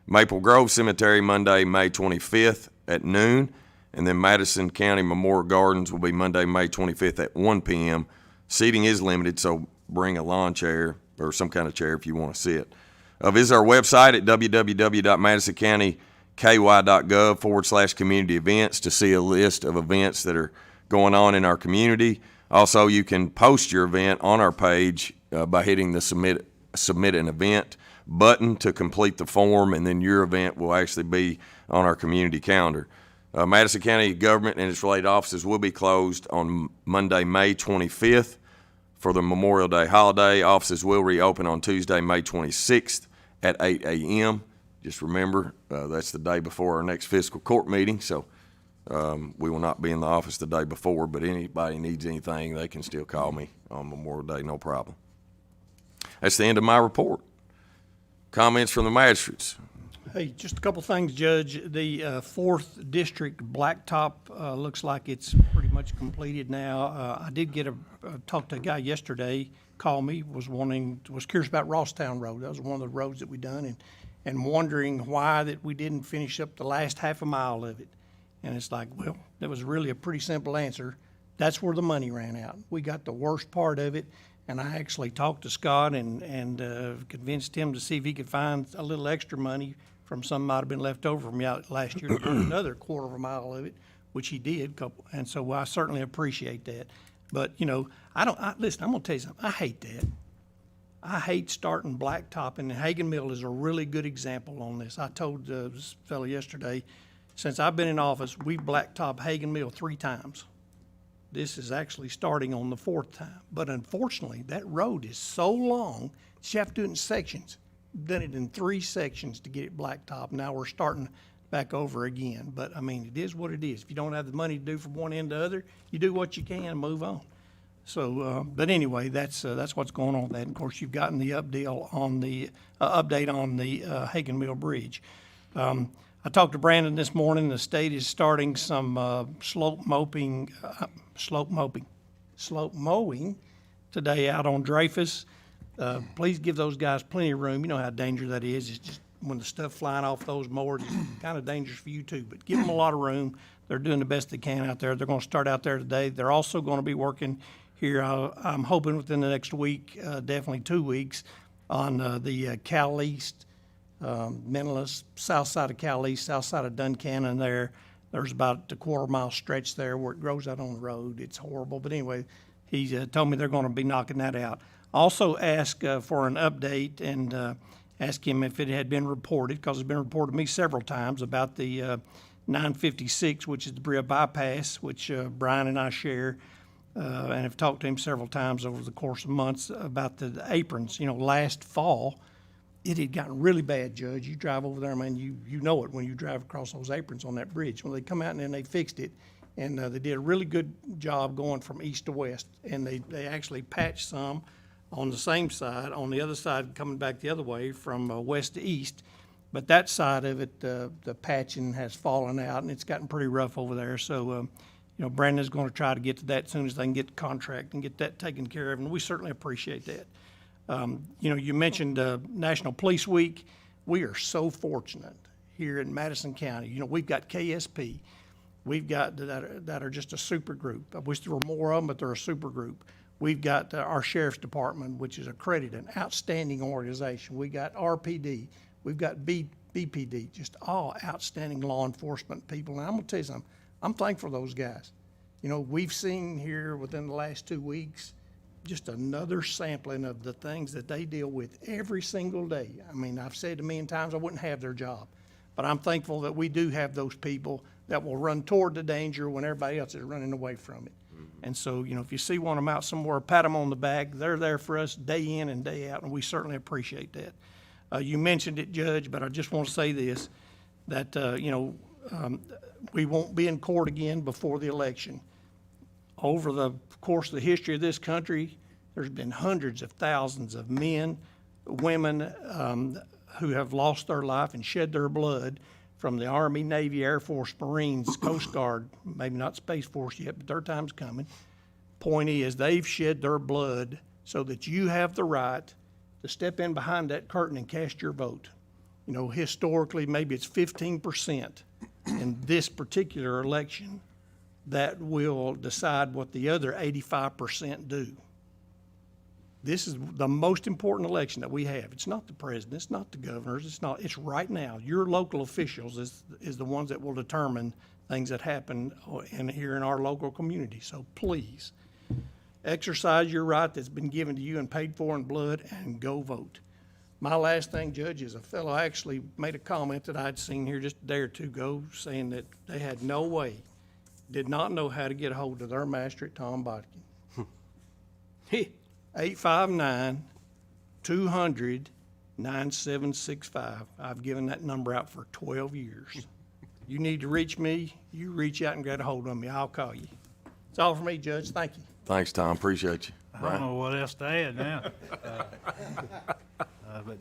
Maple Grove Cemetery, Monday, May 25th at noon. And then Madison County Memorial Gardens will be Monday, May 25th at 1 p.m. Seating is limited, so bring a lawn chair or some kind of chair if you want to sit. Visit our website at www.madisoncountyky.gov/community events to see a list of events that are going on in our community. Also, you can post your event on our page by hitting the submit an event button to complete the form, and then your event will actually be on our community calendar. Madison County government and its related offices will be closed on Monday, May 25th for the Memorial Day holiday. Offices will reopen on Tuesday, May 26th at 8 a.m. Just remember, that's the day before our next fiscal court meeting, so we will not be in the office the day before, but anybody needs anything, they can still call me on Memorial Day, no problem. That's the end of my report. Comments from the magistrates? Hey, just a couple things, Judge. The 4th District Blacktop looks like it's pretty much completed now. I did get talk to a guy yesterday, called me, was curious about Rosstown Road. That was one of the roads that we done, and wondering why that we didn't finish up the last half a mile of it. And it's like, well, that was really a pretty simple answer. That's where the money ran out. We got the worst part of it, and I actually talked to Scott and convinced him to see if he could find a little extra money from some might have been left over from out last year to do another quarter of a mile of it, which he did. And so I certainly appreciate that. But, you know, listen, I'm gonna tell you something. I hate that. I hate starting blacktop, and Hagen Mill is a really good example on this. I told this fellow yesterday, since I've been in office, we've blacktopped Hagen Mill 3 times. This is actually starting on the 4th time. But unfortunately, that road is so long, you have to do it in sections. Done it in 3 sections to get it blacktop. Now we're starting back over again. But I mean, it is what it is. If you don't have the money to do from one end to the other, you do what you can and move on. So, but anyway, that's what's going on with that. And of course, you've gotten the update on the Hagen Mill Bridge. I talked to Brandon this morning. The state is starting some slope mowing today out on Dreyfus. Please give those guys plenty of room. You know how dangerous that is. It's just when the stuff flying off those mowers, it's kind of dangerous for you too. But give them a lot of room. They're doing the best they can out there. They're going to start out there today. They're also going to be working here, I'm hoping within the next week, definitely 2 weeks, on the Cal East, Menelus, south side of Cal East, south side of Duncannon there. There's about a quarter-mile stretch there where it grows out on the road. It's horrible. But anyway, he told me they're going to be knocking that out. Also asked for an update and asked him if it had been reported, because it's been reported to me several times about the 956, which is the Berea bypass, which Brian and I share, and have talked to him several times over the course of months about the aprons. You know, last fall, it had gotten really bad, Judge. You drive over there, man, you know it when you drive across those aprons on that bridge. When they come out and then they fixed it, and they did a really good job going from east to west, and they actually patched some on the same side, on the other side coming back the other way from west to east. But that side of it, the patching has fallen out, and it's gotten pretty rough over there. So, you know, Brandon's going to try to get to that as soon as they can get the contract and get that taken care of, and we certainly appreciate that. You know, you mentioned National Police Week. We are so fortunate here in Madison County. You know, we've got KSP. We've got that are just a super group. I wish there were more of them, but they're a super group. We've got our Sheriff's Department, which is accredited, an outstanding organization. We got RPD. We've got BPD, just all outstanding law enforcement people. And I'm going to tell you something. I'm thankful for those guys. You know, we've seen here within the last 2 weeks just another sampling of the things that they deal with every single day. I mean, I've said a million times I wouldn't have their job. But I'm thankful that we do have those people that will run toward the danger when everybody else is running away from it. And so, you know, if you see one of them out somewhere, pat them on the back. They're there for us day in and day out, and we certainly appreciate that. You mentioned it, Judge, but I just want to say this, that, you know, we won't be in court again before the election. Over the course of the history of this country, there's been hundreds of thousands of men, women who have lost their life and shed their blood from the Army, Navy, Air Force, Marines, Coast Guard, maybe not Space Force yet, but their time's coming. Point is, they've shed their blood so that you have the right to step in behind that curtain and cast your vote. You know, historically, maybe it's 15% in this particular election that will decide what the other 85% do. This is the most important election that we have. It's not the president, it's not the governors, it's right now. Your local officials is the ones that will determine things that happen here in our local community. So please, exercise your right that's been given to you and paid for in blood and go vote. My last thing, Judge, is a fellow actually made a comment that I'd seen here just a day or two ago saying that they had no way, did not know how to get a hold of their master at Tom Bodkin. 859-200-9765. I've given that number out for 12 years. You need to reach me, you reach out and get a hold of me. I'll call you. That's all for me, Judge. Thank you. Thanks, Tom. Appreciate you. I don't know what else to add now. But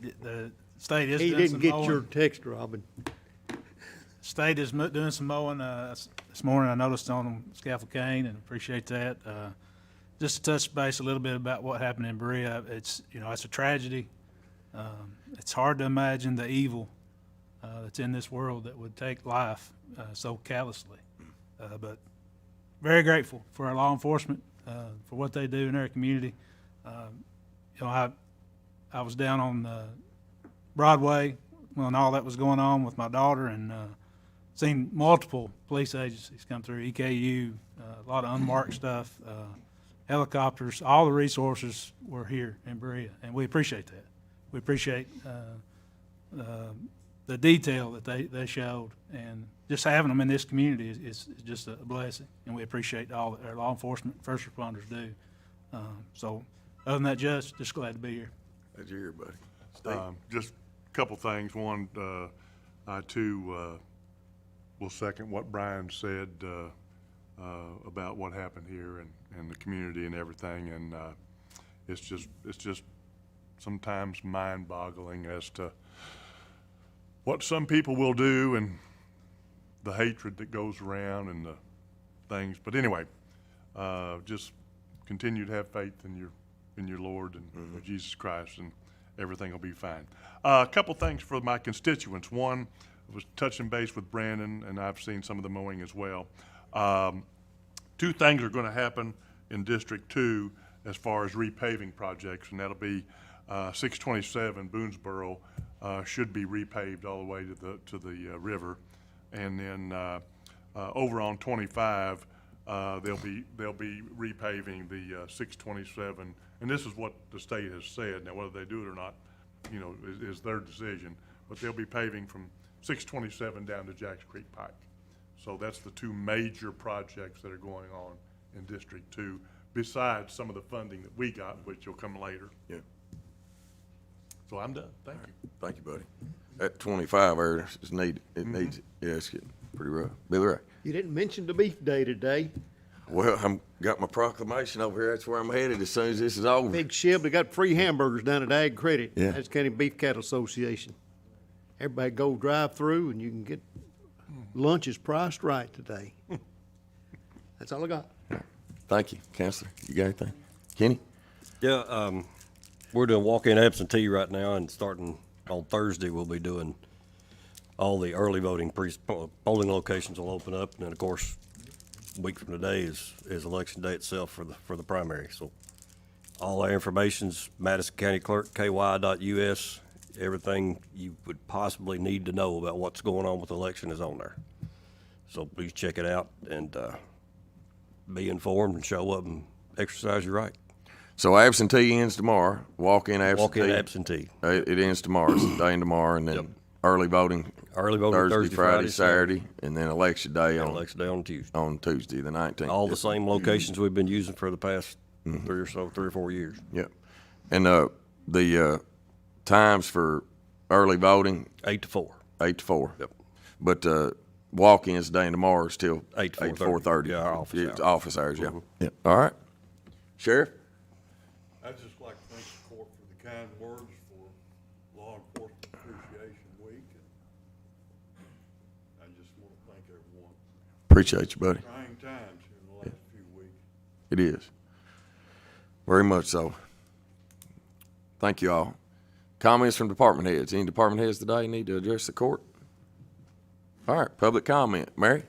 State is He doing didn't some get mowing. your text, Robin. State is doing some mowing this morning. I noticed on Scaffold Cane, and appreciate that. Just to touch base a little bit about what happened in Berea. It's a tragedy. It's hard to imagine the evil that's in this world that would take life so callously. But very grateful for our law enforcement for what they do in our community. I was down on Broadway when all that was going on with my daughter, and seen multiple police agencies come through, EKU, a lot of unmarked stuff, helicopters, all the resources were here in Berea, and we appreciate that. We appreciate the detail that they showed, and just having them in this community is just a blessing, and we appreciate all that our law enforcement, first responders do. So other than that, Judge, just glad to be here. Glad you're here, buddy. Steve? Just a couple things. One, I too will second what Brian said about what happened here and the community and everything. And it's just sometimes mind-boggling as to what some people will do and the hatred that goes around and the things. But anyway, just continue to have faith in your Lord and Jesus Christ, and everything will be fine. A couple things for my constituents. One was touching base with Brandon, and I've seen some of the mowing as well. Two things are going to happen in District 2 as far as repaving projects, and that'll be 627 Boonesboro should be repaved all the way to the river, and then over on 25 they'll be repaving the 627, and this is what the state has said. Now, whether they do it or not, is their decision. But they'll be paving from 627 down to Jacks Creek Pike. So that's the two major projects that are going on in District 2, besides some of the funding that we got, which will come later. Yeah. So I'm done. Thank you. Thank you, buddy. That 25 area is needed. It needs it. Yeah, it's getting pretty rough. Billy Ray? You didn't mention the beef day today. Well, got my proclamation over here. That's where I'm headed as soon as this is over. Big Shib, they got free hamburgers down at Ag Credit. Yeah. That's County Beef Cattle Association. Everybody go drive through and you can get lunches priced right today. That's all I got. Thank you, Counselor. You got anything? Kenny? Yeah, we're doing walk-in absentee right now, and starting on Thursday, we'll be doing all the early voting polling locations will open up, and then, of course, a week from today is election day itself for the primary. So all our information's Madison County Clerk, ky.us. Everything you would possibly need to know about what's going on with the election is on there. So please check it out and be informed and show up and exercise your right. So absentee ends tomorrow. Walk-in absentee. Walk-in absentee. It ends tomorrow. It's the day and tomorrow, and then Yep. early voting. Early voting Thursday, Friday, Friday, Saturday, and then election day And election day on Tuesday. on Tuesday, the 19th. All the same locations we've been using for the past 3 or 4 years. Yep. And the times for early voting, 8 to 4. 8 to 4. Yep. But walk-ins today and tomorrow is till 8 to 4:30. Yeah, our office It's hours. office hours, yeah. Yeah. All right. Sheriff? I'd just like to thank the court for the kind words for Law Enforcement Appreciation Week. And I just want to thank everyone. Appreciate you, buddy. Trying times here in the last few weeks. It is. Very much so. Thank you all. Comments from department heads. Any department heads today need to address the court? All right, public comment. Mary?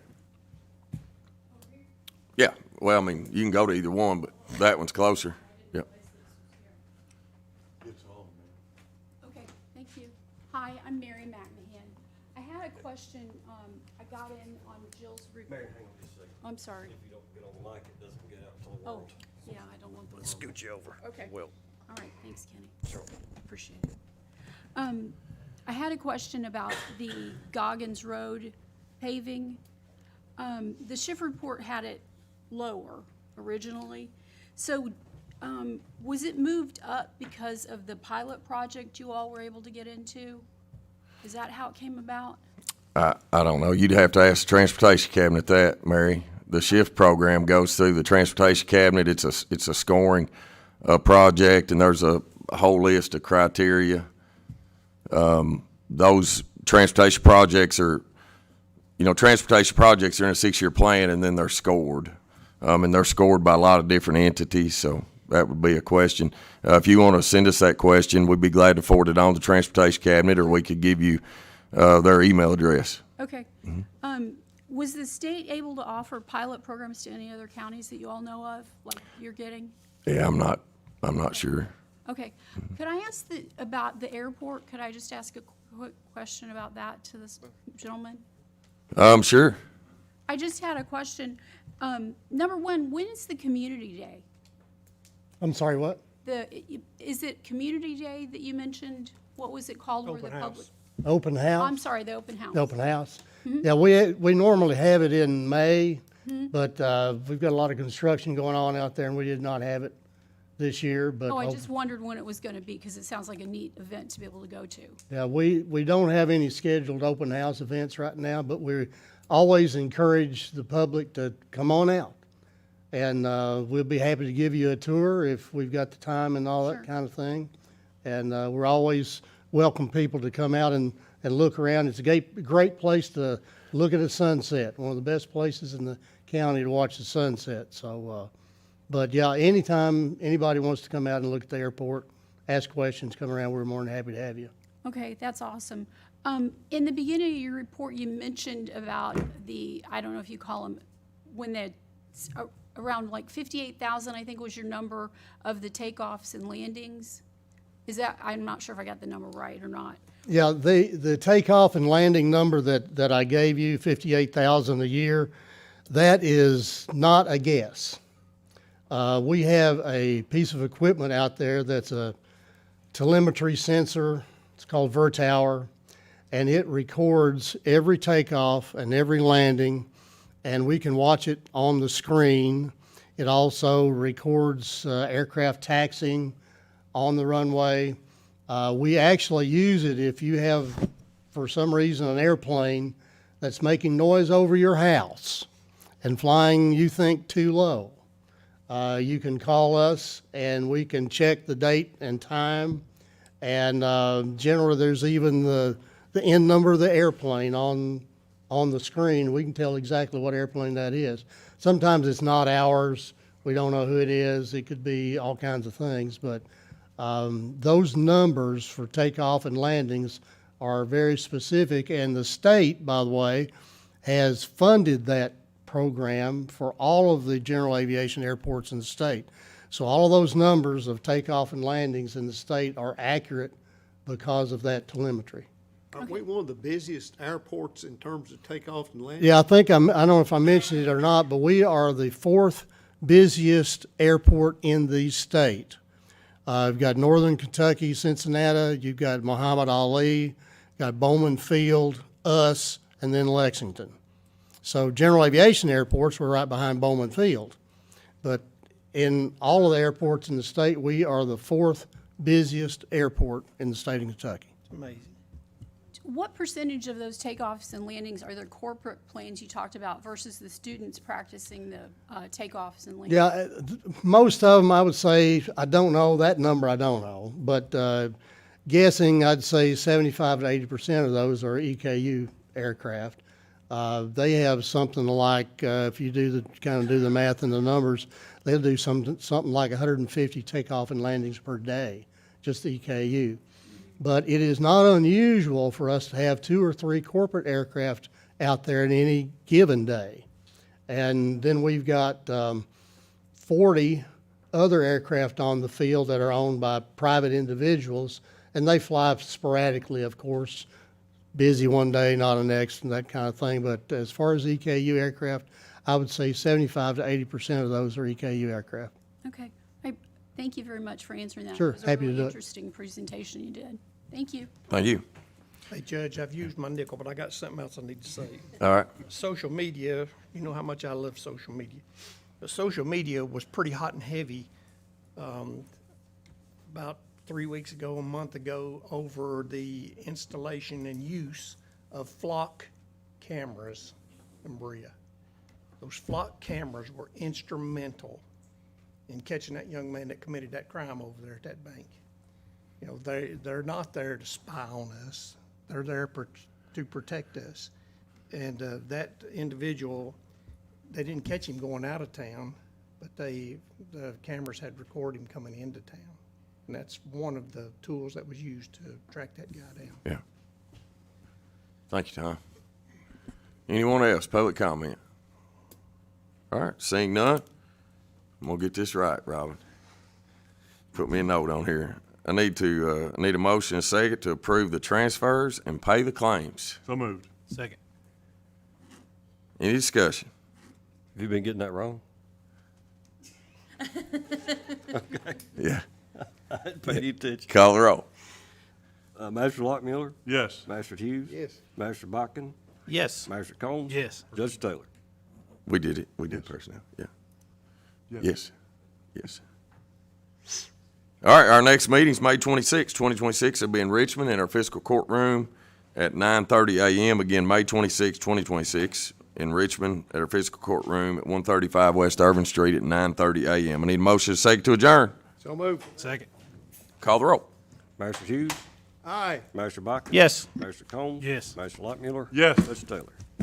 Yeah, well, I mean, you can go to either one, but that one's closer. Yep. It's on, man. Okay, thank you. Hi, I'm Mary McMahon. I had a question, I got in on Jill's report. Mary, hang on just a second. I'm sorry. If you don't get on the mic, it doesn't get out to the Oh, world. yeah, I don't want the. Let's scoot you over. Okay. Will. All right, thanks, Kenny. Sure. Appreciate it. I had a question about the Goggins Road paving. The Schiff report had it lower originally. So, was it moved up because of the pilot project you all were able to get into? Is that how it came about? I don't know. You'd have to ask the transportation cabinet that, Mary. The shift program goes through the transportation cabinet. It's a scoring project, and there's a whole list of criteria Those transportation projects are, transportation projects are in a 6-year plan, and then they're scored. And they're scored by a lot of different entities, so that would be a question. If you want to send us that question, we'd be glad to forward it on to the Transportation Cabinet, or we could give you their email address. Okay. Was the state able to offer pilot programs to any other counties that you all know of, like you're getting? Yeah, I'm not sure. Okay. Could I ask about the airport? Could I just ask a quick question about that to this gentleman? Sure. I just had a question. Number one, when is the Community Day? I'm sorry, what? Is it Community Day that you mentioned? What was it called? Open house. Open house? I'm sorry, the open house. The open house. Yeah, we normally have it in May, but we've got a lot of construction going on out there, and we did not have it this year. But Oh, I just wondered when it was going to be, because it sounds like a neat event to be able to go to. yeah, we don't have any scheduled open house events right now, but we always encourage the public to come on out. And we'll be happy to give you a tour if we've got the time and all Sure. that kind of thing. And we're always welcome people to come out and look around. It's a great place to look at a sunset, one of the best places in the county to watch the sunset. So, but yeah, anytime anybody wants to come out and look at the airport, ask questions, come around, we're more than happy to have you. Okay, that's awesome. In the beginning of your report, you mentioned about I don't know if you call them, around like 58,000, I think was your number of the takeoffs and landings. I'm not sure if I got the number right or not. Yeah, the takeoff and landing number that I gave you, 58,000 a year, that is not a guess. We have a piece of equipment out there that's a telemetry sensor. It's called VerTower, and it records every takeoff and every landing, and we can watch it on the screen. It also records aircraft taxiing on the runway. We actually use it if you have, for some reason, an airplane that's making noise over your house and flying, you think, too low. You can call us and we can check the date and time. And generally, there's even the end number of the airplane on the screen. We can tell exactly what airplane that is. Sometimes it's not ours. We don't know who it is. It could be all kinds of things, but those numbers for takeoff and landings are very specific, and the state, by the way, has funded that program for all of the general aviation airports in the state. So all of those numbers of takeoff and landings in the state are accurate because of that telemetry. Are we one of the busiest airports in terms of takeoff and landing? Yeah, I think I don't know if I mentioned it or not, but we are the 4th busiest airport in the state. You've got Northern Kentucky, Cincinnati, you've got Muhammad Ali, got Bowman Field, us, and then Lexington. So general aviation airports, we're right behind Bowman Field. But in all of the airports in the state, we are the 4th busiest airport in the state of Kentucky. It's amazing. What percentage of those takeoffs and landings are the corporate planes you talked about versus the students practicing the takeoffs and landings? Yeah, most of them, I would say, I don't know, that number I don't know. But guessing, I'd say 75 to 80% of those are EKU aircraft. They have something like, if you do the math and the numbers, they'll do something like 150 takeoff and landings per day, just the EKU. But it is not unusual for us to have 2 or 3 corporate aircraft out there in any given day. And then we've got 40 other aircraft on the field that are owned by private individuals, and they fly sporadically, of course, busy one day, not the next, and that kind of thing. But as far as EKU aircraft, I would say 75 to 80% of those are EKU aircraft. Okay. Thank you very much for answering that. Sure, It was happy to a really do it. interesting presentation you did. Thank you. Thank you. Hey, Judge, I've used my nickel, but I got something else I need to say. All right. Social media, you know how much I love social media. But social media was pretty hot and heavy about 3 weeks ago, a month ago, over the installation and use of flock cameras in Berea. Those flock cameras were instrumental in catching that young man that committed that crime over there at that bank. You know, they're not there to spy on us. They're there to protect us. And that individual, they didn't catch him going out of town, but the cameras had recorded him coming into town. And that's one of the tools that was used to track that guy down. Yeah. Thank you, Tom. Anyone else, public comment? All right, seeing none, I'm gonna get this right, Robin. Put me a note on here. I need a motion and a second to approve the transfers and pay the claims. So moved. Second. Any discussion? Have you been getting that wrong? Yeah. I didn't pay any attention. Call the roll. Master Lockmuller, Yes. Master Hughes. Yes. Master Botkin, Yes. Master Combs. Yes. Judge Taylor. We did it. We did personnel. Yeah. Yes. Yes. All right, our next meeting's May 26, 2026. It'll be in Richmond in our fiscal courtroom at 9:30 a.m. Again, May 26, 2026, in Richmond at our fiscal courtroom at 135 West Irvin Street at 9:30 a.m. I need a motion and a second to adjourn. So moved. Second. Call the roll. Master Hughes, Aye. Master Botkin. Yes. Master Combs. Yes. Master Lockmuller. Yes. Judge Taylor.